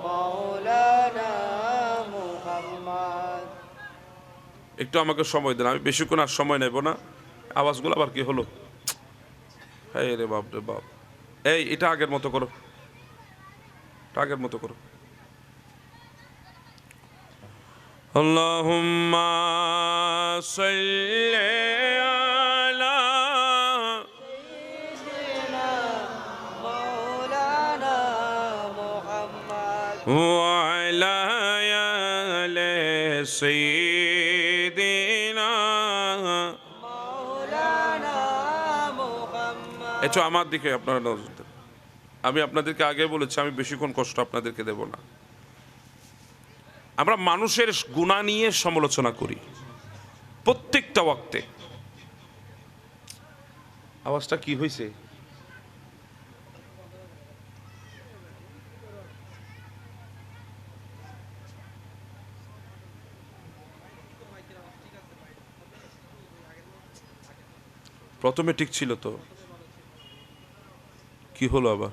مولانا محمد একটু আমাকে সময় দেন, আমি বেশিক্ষণ আর সময় নেব না। আওয়াজগুলো আবার কি হলো? হ্যাঁ রে বাপ রে বাপ, এই এটা আগের মতো করো, এটা আগের মতো করো। আল্লাহুম্মা সাল্লি আলা سيدنا مولانا محمد ওয়া আলা আলি সাইয়্যিদিনা। مولانا محمد একটু আমার দিকে আপনারা নজর দেন। আমি আপনাদেরকে আগে বলেছি আমি বেশিক্ষণ কষ্ট আপনাদেরকে দেব না। আমরা মানুষের গুনাহ নিয়ে সমালোচনা করি প্রত্যেকটা ওয়াক্তে। আওয়াজটা কি হয়েছে? প্রথমে ঠিক ছিল তো, কি হলো আবার?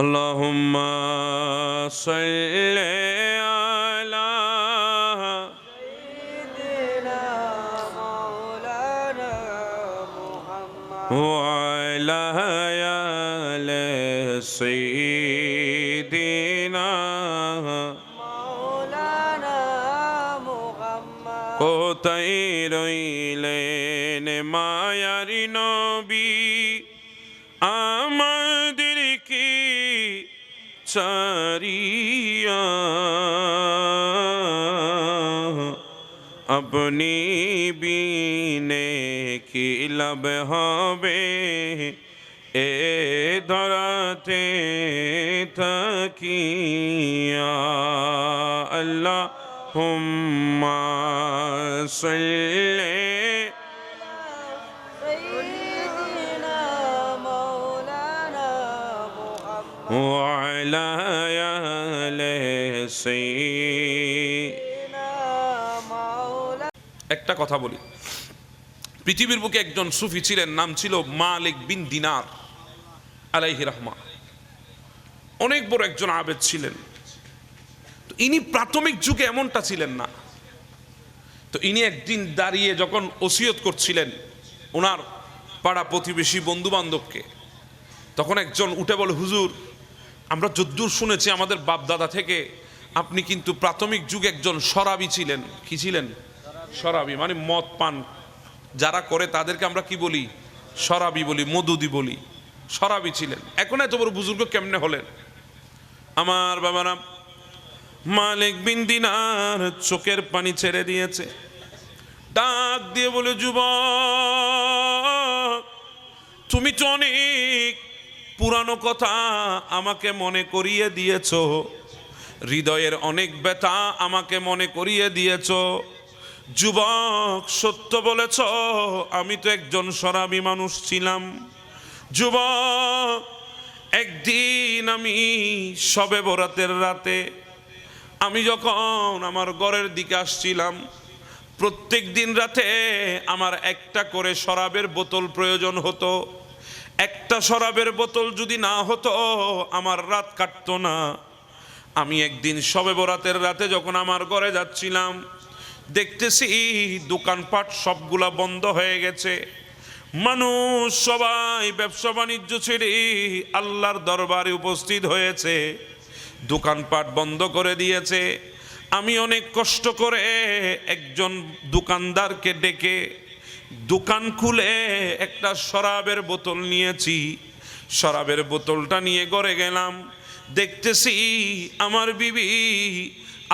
আল্লাহুম্মা সাল্লি আলা سيدنا مولانا محمد ওয়া আলা আলি সাইয়্যিদিনা। مولانا محمد কোথায় রইলেন মায়ার নবী, আমাদের কি ছাড়িয়া, আপনি বিনে কি লাভ হবে এ ধরাতে থাকিয়া। আল্লাহুম্মা সাল্লি سيدنا مولانا محمد ওয়া আলা আলি সাইয়্যিদ। سيدنا مولانا একটা কথা বলি, পৃথিবীর বুকে একজন সুফি ছিলেন, নাম ছিল মালিক বিন দিনার আলাইহি রাহমা। অনেক বড় একজন আবেদ ছিলেন। তো ইনি প্রাথমিক যুগে এমনটা ছিলেন না। তো ইনি একদিন দাঁড়িয়ে যখন ওসিয়ত করছিলেন ওনার পাড়া প্রতিবেশী বন্ধু বান্ধবকে, তখন একজন উঠে বলে, হুজুর আমরা যদ্দূর শুনেছি আমাদের বাপ দাদা থেকে আপনি কিন্তু প্রাথমিক যুগে একজন শরাবী ছিলেন। কি ছিলেন? শরাবী মানে মদ পান যারা করে তাদেরকে আমরা কি বলি? শরাবী বলি, মদুদি বলি। শরাবী ছিলেন। এখন এত বড় বুজুর্গ কেমনে হলেন? আমার বাবারা, মালিক বিন দিনার চোখের পানি ছেড়ে দিয়েছে, ডাক দিয়ে বলে, যুবক তুমি তো অনেক পুরানো কথা আমাকে মনে করিয়ে দিয়েছ, হৃদয়ের অনেক ব্যথা আমাকে মনে করিয়ে দিয়েছ। যুবক সত্য বলেছ, আমি তো একজন শরাবী মানুষ ছিলাম। যুবক একদিন আমি শবে বরাতের রাতে আমি যখন আমার ঘরের দিকে আসছিলাম, প্রত্যেক দিন রাতে আমার একটা করে শরাবের বোতল প্রয়োজন হতো। একটা শরাবের বোতল যদি না হতো আমার রাত কাটতো না। আমি একদিন শবে বরাতের রাতে যখন আমার ঘরে যাচ্ছিলাম, দেখতেছি দোকানপাট সবগুলা বন্ধ হয়ে গেছে। মানুষ সবাই ব্যবসা বাণিজ্য ছেড়ে আল্লাহর দরবারে উপস্থিত হয়েছে, দোকানপাট বন্ধ করে দিয়েছে। আমি অনেক কষ্ট করে একজন দোকানদারকে ডেকে দোকান খুলে একটা শরাবের বোতল নিয়েছি। শরাবের বোতলটা নিয়ে ঘরে গেলাম, দেখতেছি আমার বিবি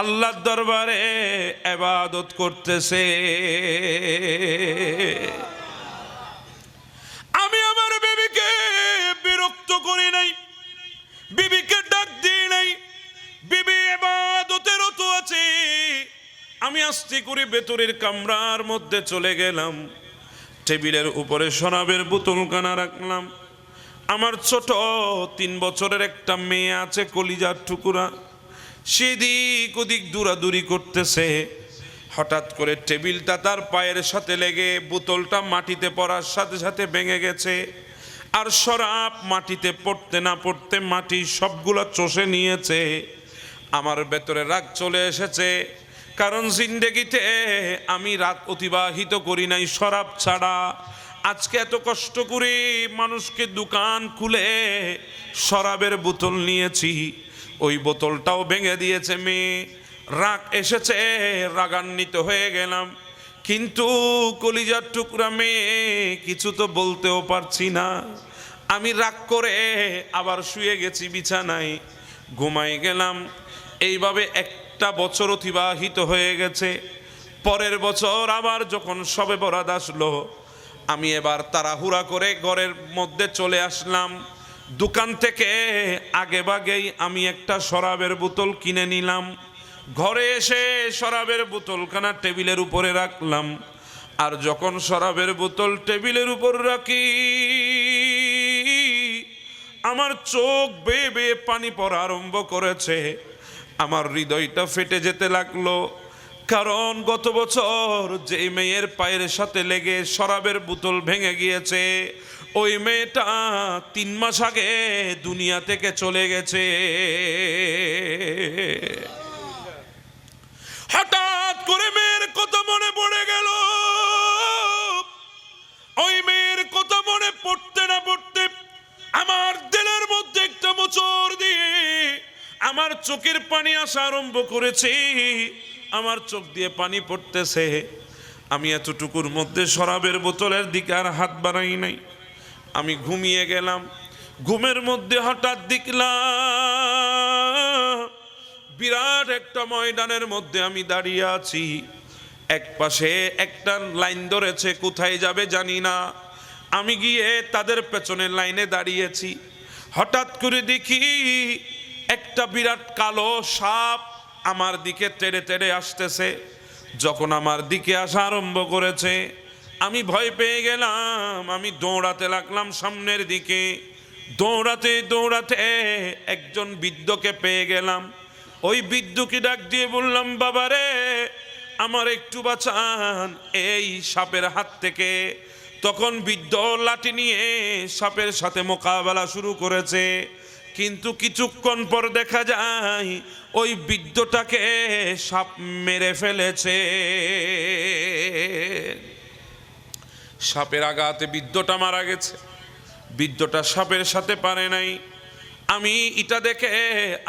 আল্লাহর দরবারে ইবাদত করতেছে। আমি আমার বিবিকে বিরক্ত করি নাই, বিবিকে ডাক দিই নাই, বিবি ইবাদতে রত আছে। আমি আস্তে করে ভেতরের কামরার মধ্যে চলে গেলাম, টেবিলের উপরে শরাবের বোতলখানা রাখলাম। আমার ছোট 3 বছরের একটা মেয়ে আছে, কলিজার টুকুরা, সেদিক ওদিক দৌড়াদৌড়ি করতেছে। হঠাৎ করে টেবিলটা তার পায়ের সাথে লেগে বোতলটা মাটিতে পড়ার সাথে সাথে ভেঙে গেছে। আর শরাব মাটিতে পড়তে না পড়তে মাটি সবগুলো চষে নিয়েছে। আমার ভেতরে রাগ চলে এসেছে, কারণ জিন্দেগিতে আমি রাত অতিবাহিত করি নাই শরাব ছাড়া। আজকে এত কষ্ট করে মানুষকে দোকান খুলে শরাবের বোতল নিয়েছি, ওই বোতলটাও ভেঙে দিয়েছে মেয়ে। রাগ এসেছে, রাগান্বিত হয়ে গেলাম, কিন্তু কলিজার টুকরা মেয়ে, কিছু তো বলতেও পারছি না। আমি রাগ করে আবার শুয়ে গেছি বিছানায়, ঘুমাই গেলাম। এইভাবে একটা বছর অতিবাহিত হয়ে গেছে। পরের বছর আবার যখন শবে বরাত আসলো, আমি এবার তাড়াহুড়া করে ঘরের মধ্যে চলে আসলাম। দোকান থেকে আগে ভাগেই আমি একটা শরাবের বোতল কিনে নিলাম। ঘরে এসে শরাবের বোতলখানা টেবিলের উপরে রাখলাম। আর যখন শরাবের বোতল টেবিলের উপর রাখি, আমার চোখ বেয়ে বেয়ে পানি পড়া আরম্ভ করেছে। আমার হৃদয়টা ফেটে যেতে লাগলো, কারণ গত বছর যে মেয়ের পায়ের সাথে লেগে শরাবের বোতল ভেঙে গিয়েছে, ওই মেয়েটা 3 মাস আগে দুনিয়া থেকে চলে গেছে। হঠাৎ করে মেয়ের কথা মনে পড়ে গেল। ওই মেয়ের কথা মনে পড়তে না পড়তে আমার দিলের মধ্যে একটা মোচড় দিয়ে আমার চোখের পানি আসা আরম্ভ করেছে। আমার চোখ দিয়ে পানি পড়তেছে। আমি এতটুকুর মধ্যে শরাবের বোতলের দিকে আর হাত বাড়াই নাই। আমি ঘুমিয়ে গেলাম। ঘুমের মধ্যে হঠাৎ দেখলাম বিরাট একটা ময়দানের মধ্যে আমি দাঁড়িয়ে আছি। এক পাশে একটা লাইন ধরেছে, কোথায় যাবে জানি না। আমি গিয়ে তাদের পেছনে লাইনে দাঁড়িয়েছি। হঠাৎ করে দেখি একটা বিরাট কালো সাপ আমার দিকে তেড়ে তেড়ে আসতেছে। যখন আমার দিকে আসা আরম্ভ করেছে, আমি ভয় পেয়ে গেলাম। আমি দৌড়াতে লাগলাম সামনের দিকে। দৌড়াতে দৌড়াতে একজন বৃদ্ধকে পেয়ে গেলাম। ওই বৃদ্ধকে ডাক দিয়ে বললাম, বাবারে আমার একটু বাঁচান এই সাপের হাত থেকে। তখন বৃদ্ধ লাঠি নিয়ে সাপের সাথে মোকাবেলা শুরু করেছে, কিন্তু কিছুক্ষণ পর দেখা যায় ওই বৃদ্ধটাকে সাপ মেরে ফেলেছে। সাপের আঘাতে বৃদ্ধটা মারা গেছে। বৃদ্ধটা সাপের সাথে পারে নাই। আমি এটা দেখে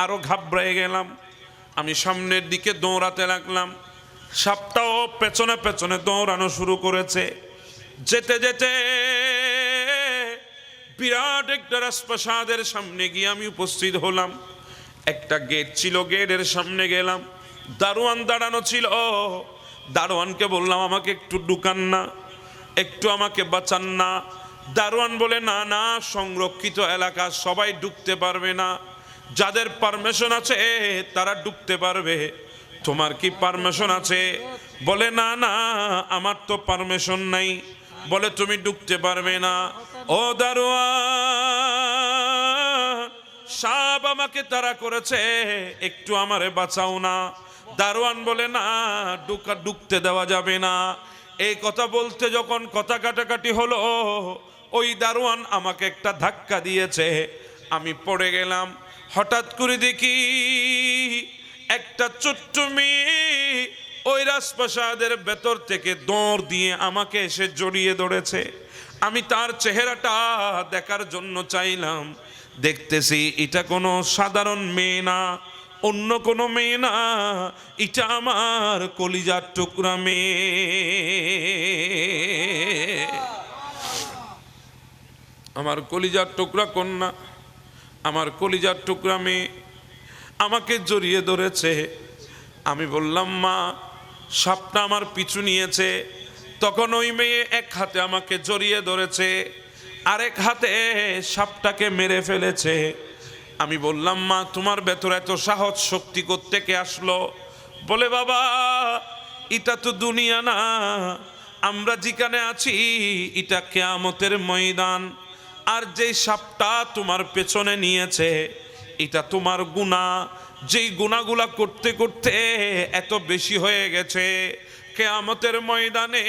আরো ঘাবড়ে গেলাম। আমি সামনের দিকে দৌড়াতে লাগলাম। সাপটাও পেছনে পেছনে দৌড়ানো শুরু করেছে। যেতে যেতে বিরাট একটা রাজপ্রাসাদের সামনে গিয়ে আমি উপস্থিত হলাম। একটা গেট ছিল, গেটের সামনে গেলাম। দারোয়ান দাঁড়ানো ছিল। দারোয়ানকে বললাম, আমাকে একটু ঢুকান না, একটু আমাকে বাঁচান না। দারোয়ান বলে, না না, সংরক্ষিত এলাকা, সবাই ঢুকতে পারবে না। যাদের পারমিশন আছে তারা ঢুকতে পারবে। তোমার কি পারমিশন আছে? বলে, না না, আমার তো পারমিশন নাই। বলে, তুমি ঢুকতে পারবে না। ও দারোয়ান, সাপ আমাকে তাড়া করেছে, একটু আমারে বাঁচাও না। দারোয়ান বলে, না, ঢুকতে দেওয়া যাবে না। এই কথা বলতে যখন কথা কাটাকাটি হলো, ওই দারোয়ান আমাকে একটা ধাক্কা দিয়েছে, আমি পড়ে গেলাম। হঠাৎ করে দেখি একটা ছোট্ট মেয়ে ওই রাজপ্রাসাদের ভেতর থেকে দৌড় দিয়ে আমাকে এসে জড়িয়ে ধরেছে। আমি তার চেহারাটা দেখার জন্য চাইলাম, দেখতেছি এটা কোনো সাধারণ মেয়ে না, অন্য কোনো মেয়ে না, এটা আমার কলিজার টুকরা মেয়ে। আমার কলিজার টুকরা কন্যা, আমার কলিজার টুকরা মেয়ে আমাকে জড়িয়ে ধরেছে। আমি বললাম, মা, সাপটা আমার পিছু নিয়েছে। তখন ওই মেয়ে এক হাতে আমাকে জড়িয়ে ধরেছে, আরেক হাতে সাপটাকে মেরে ফেলেছে। আমি বললাম, মা, তোমার ভেতরে এত সাহস শক্তি কোত্থেকে আসলো? বলে, বাবা, এটা তো দুনিয়া না, আমরা যেখানে আছি এটা কিয়ামতের ময়দান। আর যেই সাপটা তোমার পেছনে নিয়েছে এটা তোমার গুনাহ, যেই গুনাহগুলা করতে করতে এত বেশি হয়ে গেছে, কিয়ামতের ময়দানে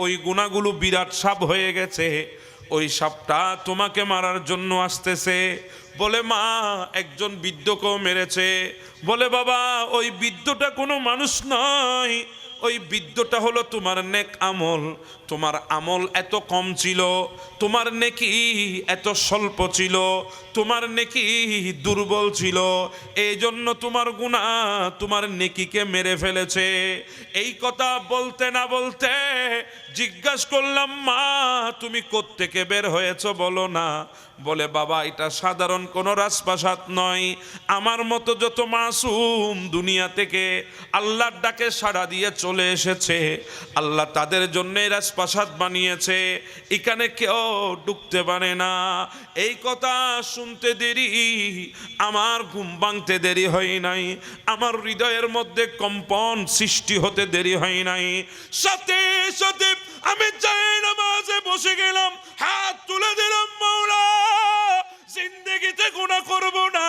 ওই গুনাহগুলো বিরাট সাপ হয়ে গেছে, ওই সাপটা তোমাকে মারার জন্য আসতেছে। বলে, মা, একজন বৃদ্ধকেও মেরেছে। বলে, বাবা, ওই বৃদ্ধটা কোনো মানুষ নয়, ওই বৃদ্ধটা হলো তোমার নেক আমল। তোমার আমল এত কম ছিল, তোমার নেকি এত স্বল্প ছিল, তোমার নেকি দুর্বল ছিল, এই জন্য তোমার গুনাহ তোমার নেকিকে মেরে ফেলেছে। এই কথা বলতে না বলতে জিজ্ঞাসা করলাম, মা, তুমি কোত্থেকে বের হয়েছো বলো না? বলে, বাবা, এটা সাধারণ কোনো রাজপ্রাসাদ নয়, আমার মতো যত মাসুম দুনিয়া থেকে আল্লাহর ডাকে সাড়া দিয়ে চলে এসেছে, আল্লাহ তাদের জন্য রাজপ্রাসাদ বানিয়েছে, এখানে কেউ ঢুকতে পারে না। এই কথা শুনতে দেরি, আমার ঘুম ভাঙতে দেরি হয় নাই, আমার হৃদয়ের মধ্যে কম্পন সৃষ্টি হতে দেরি হয় নাই। সাথে সাথে আমি জায়নামাজে বসে গেলাম, হাত তুলে দিলাম, মাওলা, জিন্দেগিতে গুনাহ করব না,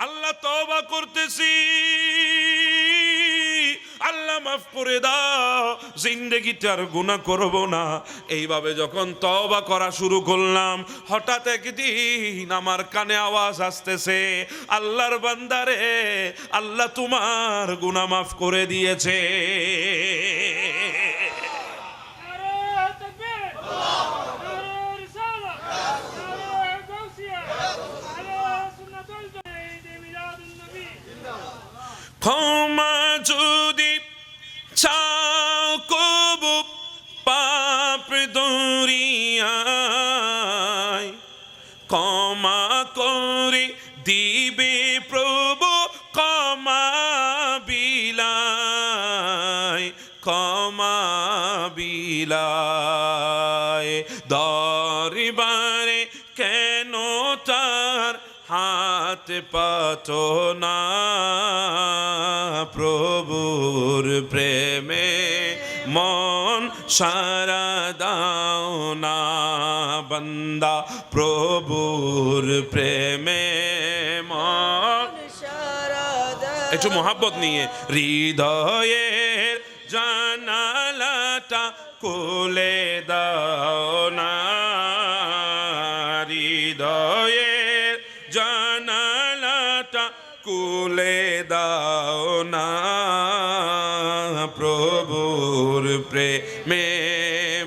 আল্লাহ তওবা করতেছি, আল্লাহ মাফ করে দাও, জিন্দেগিতে আর গুনাহ করব না। এইভাবে যখন তওবা করা শুরু করলাম, হঠাৎ একদিন আমার কানে আওয়াজ আসতেছে, আল্লাহর বান্দারে, আল্লাহ তোমার গুনাহ মাফ করে দিয়েছে। ক্ষমা যদি চাও কবু পাপ দরিয়ায়, ক্ষমা করে দিবে প্রভু ক্ষমা বিলায়, ক্ষমা বিলায়। দরবারে কেন তার হাত পাতো না, প্রভুর প্রেমে মন সারা দাও না, বান্দা প্রভুর প্রেমে মন সারা দাও। একটু মোহাব্বত নিয়ে, হৃদয়ের জানালাটা খুলে দাও না, হৃদয়ের জানালাটা খুলে দাও না, প্রভুর প্রেমে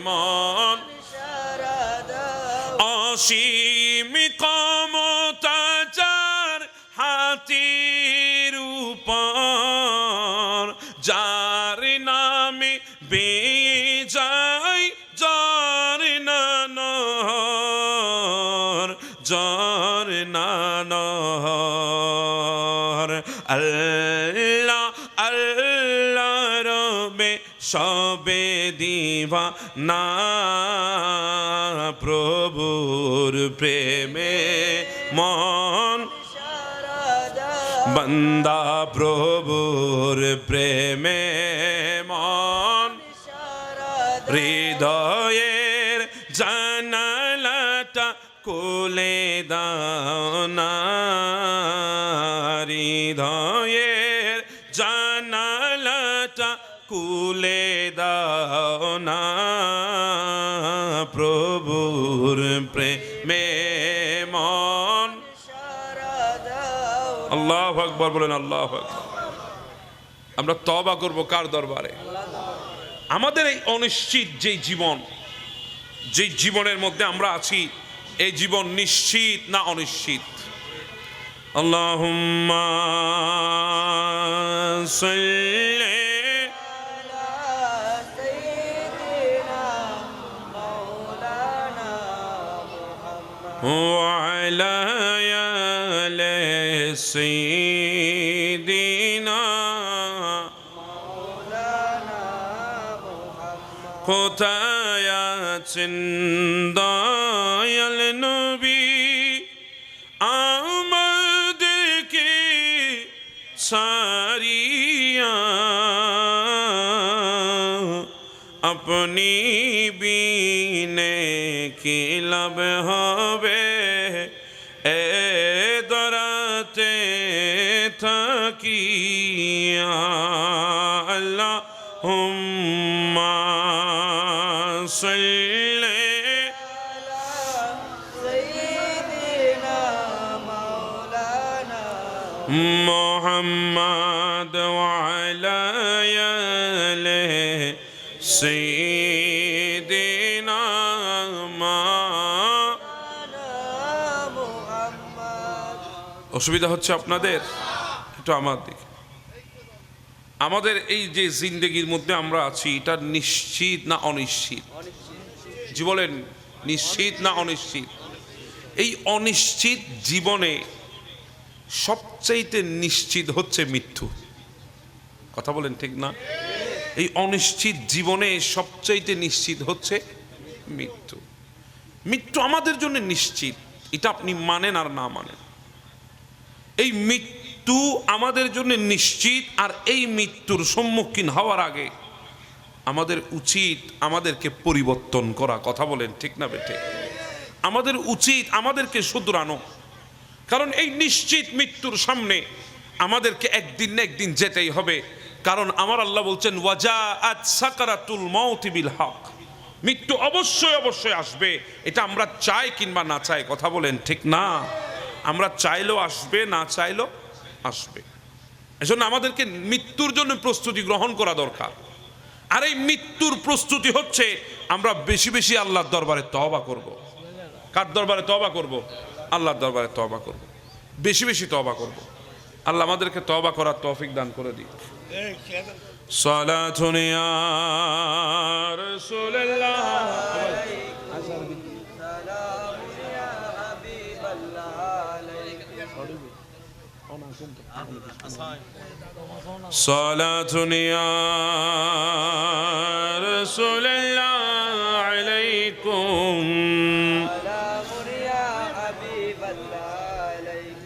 মন সারা দাও। অসীম ক্ষমতা যার হাতের উপর, যার নামে বেয়ে যায় যার নানর, যার নানর। আল্লাহ আল্লাহ রবে সবে দিওয়ানা, প্রভুর প্রেমে মন সারা দাও। বান্দা প্রভুর প্রেমে মন সারা দাও। হৃদয়ের জানালাটা খুলে দাও না, হৃদয়ের জানালাটা খুলে দাও না, প্রভুর প্রেমে মন। সারা দাও আল্লাহু আকবার বলেন, আল্লাহু আকবার। আমরা তওবা করব কার দরবারে? আমাদের এই অনিশ্চিত যেই জীবন, যেই জীবনের মধ্যে আমরা আছি, এই জীবন নিশ্চিত না অনিশ্চিত? আল্লাহুম্মা সাল্লি আলা সাইয়্যিদিনা মাওলানা মুহাম্মদ ওয়া আলা আলি সাইয়্যিদিনা। মাওলানা মুহাম্মদ কোথায় আছেন দয়াল নবী, আমাদেরকে সারিয়া আপনি বিনে কি লাভ হবে এ দরাতে থাকিয়া। আল্লাহুম্মা সাল্লি সাইয়্যিদিনা মাওলানা মুহাম্মদ ওয়া আলা আলি সাইয়্যিদিনা মুহাম্মদ। অসুবিধা হচ্ছে আপনাদের? একটু আমার দিকে। আমাদের এই যে জিন্দেগির মধ্যে আমরা আছি, এটা নিশ্চিত না অনিশ্চিত? জি বলেন, নিশ্চিত না অনিশ্চিত? এই অনিশ্চিত জীবনে সবচাইতে নিশ্চিত হচ্ছে মৃত্যু। কথা বলেন ঠিক না? এই অনিশ্চিত জীবনে সবচাইতে নিশ্চিত হচ্ছে মৃত্যু। মৃত্যু আমাদের জন্য নিশ্চিত, এটা আপনি মানেন আর না মানেন। এই মৃত্যু আমাদের জন্য নিশ্চিত, আর এই মৃত্যুর সম্মুখীন হওয়ার আগে আমাদের উচিত আমাদেরকে পরিবর্তন করা। কথা বলেন ঠিক না বেঠে? আমাদের উচিত আমাদেরকে শুধরানো, কারণ এই নিশ্চিত মৃত্যুর সামনে আমাদেরকে একদিন না একদিন যেতেই হবে। কারণ আমার আল্লাহ বলছেন ওয়াজাআত সাকারাতুল মাউতি বিল হক, মৃত্যু অবশ্যই অবশ্যই আসবে, এটা আমরা চাই কিংবা না চাই। কথা বলেন ঠিক না? আমরা চাইলেও আসবে, না চাইলেও আসবে। এজন্য আমাদেরকে মৃত্যুর জন্য প্রস্তুতি গ্রহণ করা দরকার। আর এই মৃত্যুর প্রস্তুতি হচ্ছে আমরা বেশি বেশি আল্লাহর দরবারে তওবা করব। কার দরবারে তওবা করব? আল্লাহর দরবারে তওবা করব, বেশি বেশি তওবা করব। আল্লাহ আমাদেরকে তওবা করার তৌফিক দান করে দিক। সালাতুন ইয়া রাসূলুল্লাহ। সালাম ইয়া হাবিবাল্লাহ আলাইহি সালাতুন ইয়া রাসূলুল্লাহ আলাইকুম। সালাম ইয়া হাবিবাল্লাহ আলাইহি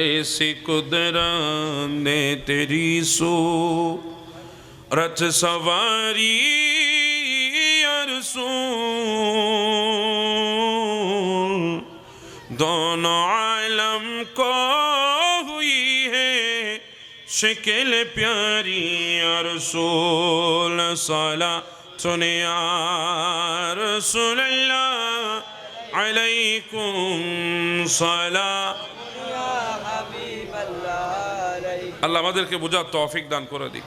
ऐसी कुदरत ने तेरी सूरत सवारी या रसूल, दोनों आलम को हुई है शक्ल प्यारी या रसूल। सलातुन या रसूलल्लाह अलैकुम सलाम। ইয়া হাবিবাল্লাহ আলাইহি আল্লাহ আমাদেরকে বোঝার তৌফিক দান করে দিক।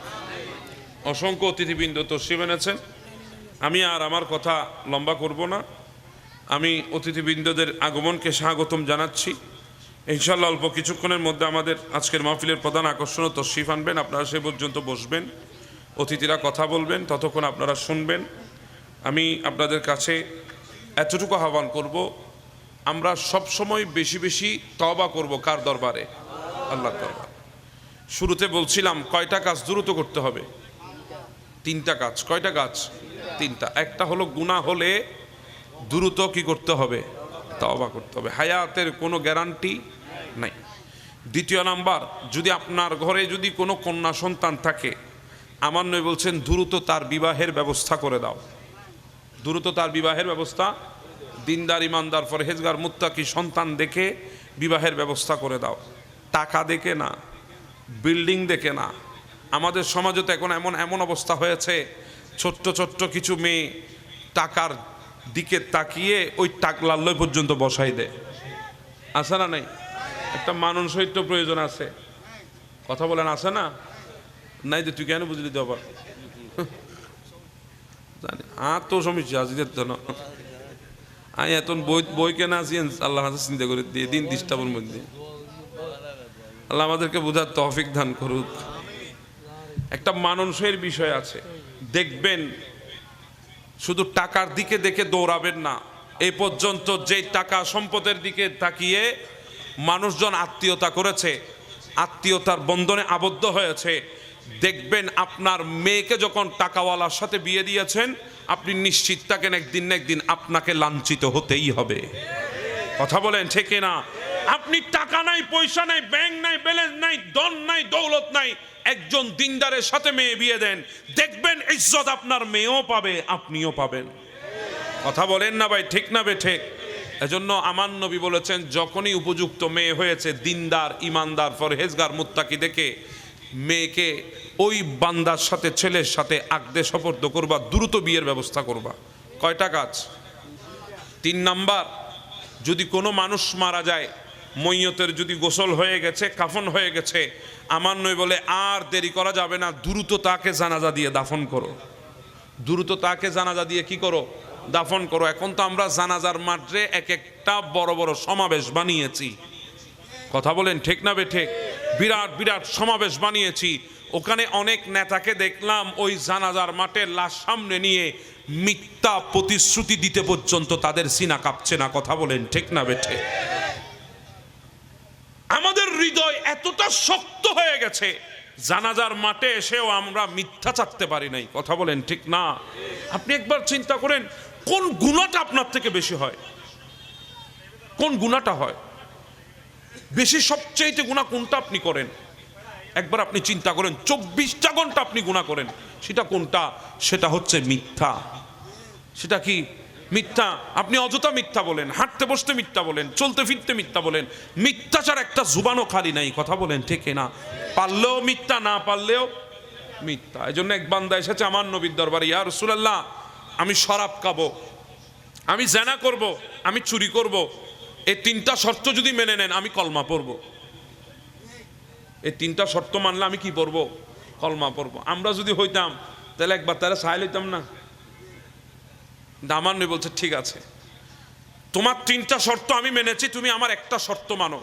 অসংখ্য অতিথিবৃন্দ তশরিফ এনেছেন, আমি আর আমার কথা লম্বা করব না। আমি অতিথিবৃন্দদের আগমনকে স্বাগতম জানাচ্ছি। ইনশাআল্লাহ অল্প কিছুক্ষণের মধ্যে আমাদের আজকের মাহফিলের প্রধান আকর্ষণ তশরিফ আনবেন। আপনারা সে পর্যন্ত বসবেন, অতিথিরা কথা বলবেন, ততক্ষণ আপনারা শুনবেন। আমি আপনাদের কাছে এতটুকু আহ্বান করব, আমরা সব সময় বেশি বেশি তওবা করব। কার দরবারে? আল্লাহর দরবারে। শুরুতে বলছিলাম কয়টা কাজ দ্রুত করতে হবে? তিনটা কাজ। কয়টা কাজ? তিনটা। একটা হলো গুনাহ হলে দ্রুত কি করতে হবে? তওবা করতে হবে। হায়াতের কোনো গ্যারান্টি নাই। দ্বিতীয় নাম্বার, যদি আপনার ঘরে যদি কোনো কন্যা সন্তান থাকে, আমার নবী বলছেন দ্রুত তার বিবাহের ব্যবস্থা করে দাও। দ্রুত তার বিবাহের ব্যবস্থা, দিনদার ইমানদার ফরহেজগার মুত্তাকি সন্তান দেখে বিবাহের ব্যবস্থা করে দাও। টাকা দেখে না, বিল্ডিং দেখে না। আমাদের সমাজে তো এখন এমন অবস্থা হয়েছে, ছোট্ট ছোট্ট কিছু মেয়ে টাকার দিকে তাকিয়ে ওই টাকলাল্লয় পর্যন্ত বসাই দেয়, আছে না নাই? একটা মানুষ হইতে প্রয়োজন আছে, কথা বলেন, আছে না নাই? যে তুই কেন বুঝলি তো আবার জানি আর তো সমস্যা আছে না। আমি এখন বই কেনা আছি আল্লাহ চিন্তা করে দিয়ে দিন ডিস্টার্বের মধ্যে। আল্লাহ আমাদেরকে বোঝার তৌফিক দান করুক। একটা মানুষের বিষয় আছে, দেখবেন শুধু টাকার দিকে দেখে দৌড়াবেন না। এই পর্যন্ত যে টাকা সম্পদের দিকে তাকিয়ে মানুষজন আত্মীয়তা করেছে, আত্মীয়তার বন্ধনে আবদ্ধ হয়েছে, দেখবেন আপনার মেয়েকে যখন টাকাওয়ালার সাথে বিয়ে দিয়েছেন, আপনি নিশ্চিত থাকেন একদিন না একদিন আপনাকে লাঞ্ছিত হতেই হবে। কথা বলেন ঠিক না? আপনি টাকা নাই, পয়সা নাই, ব্যাংক নাই, ব্যালেন্স নাই, ধন নাই, দৌলত নাই, একজন দিনদারের সাথে মেয়ে বিয়ে দেন, দেখবেন ইজ্জত আপনার মেয়েও পাবে, আপনিও পাবেন। কথা বলেন না ভাই, ঠিক না বে ঠিক? এজন্য আমার নবী বলেছেন, যখনই উপযুক্ত মেয়ে হয়েছে, দিনদার, ইমানদার, ফরহেজগার, মুত্তাকি দেখে মেয়েকে ওই বান্দার সাথে, ছেলের সাথে আকদে সপর্দ করবা, দ্রুত বিয়ের ব্যবস্থা করবা। কয়টা কাজ? 3 নাম্বার, যদি কোনো মানুষ মারা যায়, মইয়তের যদি গোসল হয়ে গেছে, কাফন হয়ে গেছে, আমার নবী বলে আর দেরি করা যাবে না, দ্রুত তাকে জানাজা দিয়ে দাফন করো। দ্রুত তাকে জানাজা দিয়ে কি করো? দাফন করো। এখন তো আমরা জানাজার মাঠে এক একটা বড় বড় সমাবেশ বানিয়েছি, কথা বলেন ঠিক না বে ঠিক? বিরাট বিরাট সমাবেশ বানিয়েছি। ওখানে অনেক নেতাকে দেখলাম ওই জানাজার মাঠে লাশ সামনে নিয়ে মিথ্যা প্রতিশ্রুতি দিতে পর্যন্ত তাদের সিনা কাঁপছে না, কথা বলেন ঠিক না বে ঠিক? আমাদের হৃদয় এতটা শক্ত হয়ে গেছে, জানাজার মাঠে এসেও আমরা মিথ্যা চাটতে পারি নাই, কথা বলেন ঠিক না? আপনি একবার চিন্তা করেন, কোন গুনাহটা আপনার থেকে বেশি হয়? কোন গুনাহটা হয় বেশি? সবচেয়ে গুনাহ কোনটা আপনি করেন? একবার আপনি চিন্তা করেন, 24টা ঘন্টা আপনি গুনাহ করেন, সেটা কোনটা? সেটা হচ্ছে মিথ্যা। সেটা কি? মিথ্যা। আপনি অযথা মিথ্যা বলেন, হাঁটতে বসতে মিথ্যা বলেন, চলতে ফিরতে মিথ্যা বলেন, মিথ্যাচার একটা জুবানও খালি নাই, কথা বলেন ঠিক না? পারলেও মিথ্যা, না পারলেও মিথ্যা। এই জন্য এক বান্দা এসেছে আমার নবীর দরবারে, ইয়া রাসূলুল্লাহ, আমি শরাব খাবো, আমি জেনা করব, আমি চুরি করব, এই 3টা শর্ত যদি মেনে নেন আমি কলমা পড়ব। এই 3টা শর্ত মানলে আমি কি পড়ব? কলমা পড়ব। আমরা যদি হইতাম তাহলে একবার তারা সাহেল হইতাম না? আমার নবী বলছে, ঠিক আছে, তোমার 3টা শর্ত আমি মেনেছি, তুমি আমার একটা শর্ত মানো।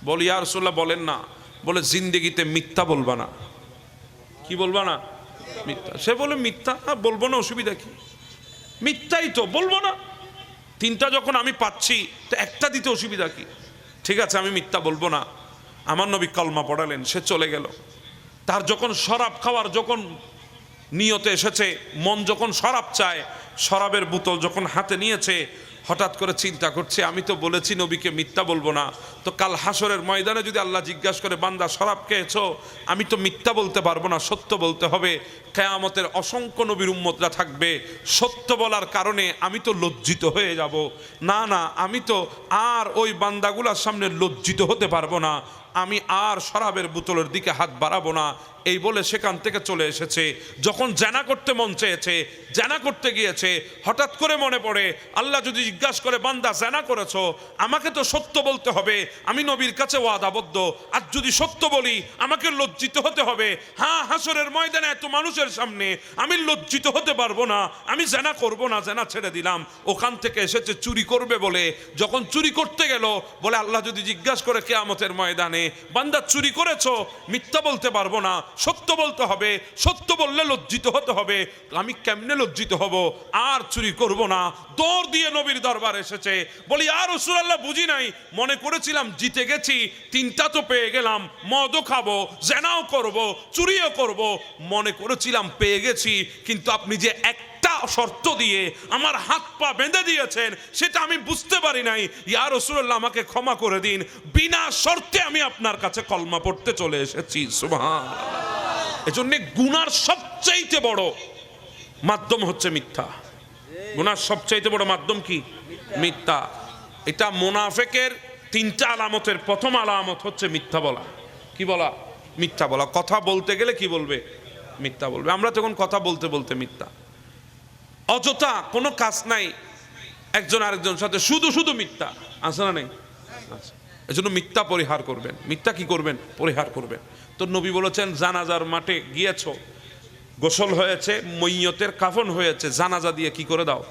বলি, ইয়া রাসূলুল্লাহ বলেন না। বলে, জিন্দেগিতে মিথ্যা বলবা না। কি বলবা না? মিথ্যা। সে বলে, মিথ্যা বলবো না, অসুবিধা কি? মিথ্যাই তো, বলবো না। 3টা যখন আমি পাচ্ছি তো একটা দিতে অসুবিধা কি? ঠিক আছে, আমি মিথ্যা বলবো না। আমার নবী কলমা পড়ালেন, সে চলে গেল। তার যখন শরাব খাওয়ার যখন নিয়তে এসেছে, মন যখন শরাব চায়, শরাবের বোতল যখন হাতে নিয়েছে, হঠাৎ করে চিন্তা করছে, আমি তো বলেছি নবীকে মিথ্যা বলবো না, তো কাল হাসরের ময়দানে যদি আল্লাহ জিজ্ঞাসা করে, বান্দা শরাব খেয়েছো? আমি তো মিথ্যা বলতে পারবো না, সত্য বলতে হবে। কিয়ামতের অসংখ্য নবীর উম্মতরা থাকবে, সত্য বলার কারণে আমি তো লজ্জিত হয়ে যাব। না না, আমি তো আর ওই বান্দাগুলার সামনে লজ্জিত হতে পারবো না, আমি আর শরাবের বোতলের দিকে হাত বাড়াবো না। এই বলে সেখান থেকে চলে এসেছে। যখন জানা করতে মন চেয়েছে, জানা করতে গিয়েছে, হঠাৎ করে মনে পড়ে, আল্লাহ যদি জিজ্ঞাসা করে, বান্দা জানা করেছো? আমাকে তো সত্য বলতে হবে, আমি নবীর কাছে ওয়াদাবদ্ধ। আর যদি সত্য বলি আমাকে লজ্জিত হতে হবে। হ্যাঁ, হাসরের ময়দানে এত মানুষের সামনে আমি লজ্জিত হতে পারবো না, আমি জানা করব না, জানা ছেড়ে দিলাম। ওখান থেকে এসেছে চুরি করবে বলে, যখন চুরি করতে গেল, বলে আল্লাহ যদি জিজ্ঞাসা করে কিয়ামতের ময়দানে, বান্দা চুরি করেছো? মিথ্যা বলতে পারবো না, সত্য বলতে হবে, সত্য বললে লজ্জিত হতে হবে। আমি কেমনে লজ্জিত হব? আর চুরি করব না। দৌড় দিয়ে নবীর দরবার এসেছে। বলি, ইয়া রাসূলুল্লাহ, বুঝি নাই, মনে করেছিলাম জিতে গেছি, 3টা তো পেয়ে গেলাম, মদও খাবো, জেনাও করব, চুরিও করব, মনে করেছিলাম পেয়ে গেছি, কিন্তু আপনি যে একটা শর্ত দিয়ে আমার হাত পা বেঁধে দিয়েছেন সেটা আমি বুঝতে পারি নাই। ইয়া রাসূলুল্লাহ, আমাকে ক্ষমা করে দিন, বিনা শর্তে আমি আপনার কাছে কলমা পড়তে চলে এসেছি। সুবহানাল্লাহ। এজন্য গুনার সবচাইতে বড় মাধ্যম হচ্ছে মিথ্যা। গুনার সবচাইতে বড় মাধ্যম কি? মিথ্যা। এটা মুনাফিকের 3টা আলামতের প্রথম আলামত হচ্ছে মিথ্যা বলা। কি বলা? মিথ্যা বলা। কথা বলতে গেলে কি বলবে? মিথ্যা বলবে। আমরা তখন কথা বলতে বলতে মিথ্যা। অযথা কোনো কাজ নাই, একজন আরেকজনের সাথে শুধু শুধু মিথ্যা, আছে না নেই? আচ্ছা, এজন্য মিথ্যা পরিহার করবেন। মিথ্যা কি করবেন? পরিহার করবেন। তো নবী বলেছেন, জানাজার মাঠে গিয়েছো, গোসল হয়েছে, মইয়তের কাফন হয়েছে, জানাজা দিয়ে কি করে দাও?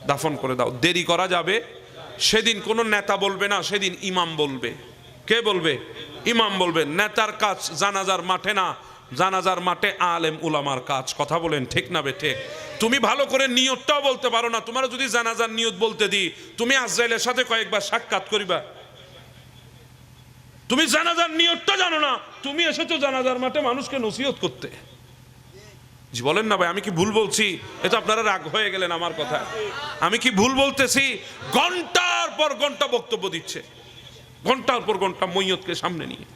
দাফন করে দাও। দেরি করা যাবে? সেদিন কোনো নেতা বলবে না, সেদিন ইমাম বলবে। কে বলবে? ইমাম বলবে। নেতার কাজ জানাজার মাঠে না, জানাজার মাঠে আলেম উলামার কাজ। কথা বলেন ঠিক না বেঠে? তুমি ভালো করে নিয়তটাও বলতে পারো না, তোমার যদি জানাজার নিয়ত বলতে দিই, তুমি আজরাইলের সাথে কয়েকবার সাক্ষাৎ করিবা? তুমি জানাজার নিয়তটা জানো না, তুমি এসেছো জানাজার মাঠে মানুষকে নসিহত করতে। জি বলেন না ভাই, আমি কি ভুল বলছি? এটা আপনারা রাগ হয়ে গেলেন আমার কথা। আমি কি ভুল বলতেছি? ঘন্টার পর ঘন্টা বক্তব্য দিচ্ছে, ঘন্টার পর ঘন্টা মইয়তকে সামনে নিয়ে।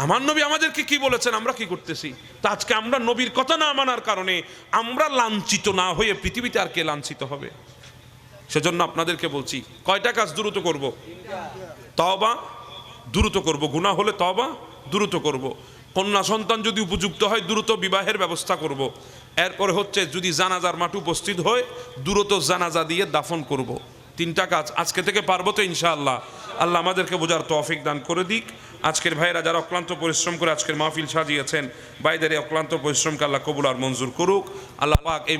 আমার নবী আমাদেরকে কি বলেছেন, আমরা কি করতেছি? তা আজকে আমরা নবীর কথা না মানার কারণে আমরা লাঞ্ছিত না হয়ে পৃথিবীতে আর কে লাঞ্ছিত হবে? সেজন্য আপনাদেরকে বলছি, কয়টা কাজ দ্রুত করব? তওবা দ্রুত করব, গুনাহ হলে তওবা দ্রুত করব, কন্যা সন্তান যদি উপযুক্ত হয় দ্রুত বিবাহের ব্যবস্থা করব, এরপরে হচ্ছে যদি জানাজার মাঠে উপস্থিত হয় দ্রুত জানাজা দিয়ে দাফন করব। তিনটা কাজ আজকে থেকে পারবো তো ইনশাআল্লাহ? আল্লাহ আমাদেরকে বোঝার তৌফিক দান করে দিক। আজকের ভাইয়েরা যারা অক্লান্ত পরিশ্রম করে আজকের মাহফিল সাজিয়েছেন, ভাইদের এই অক্লান্ত পরিশ্রমকে আল্লাহ কবুল আর মঞ্জুর করুক। আল্লাহ পাক এই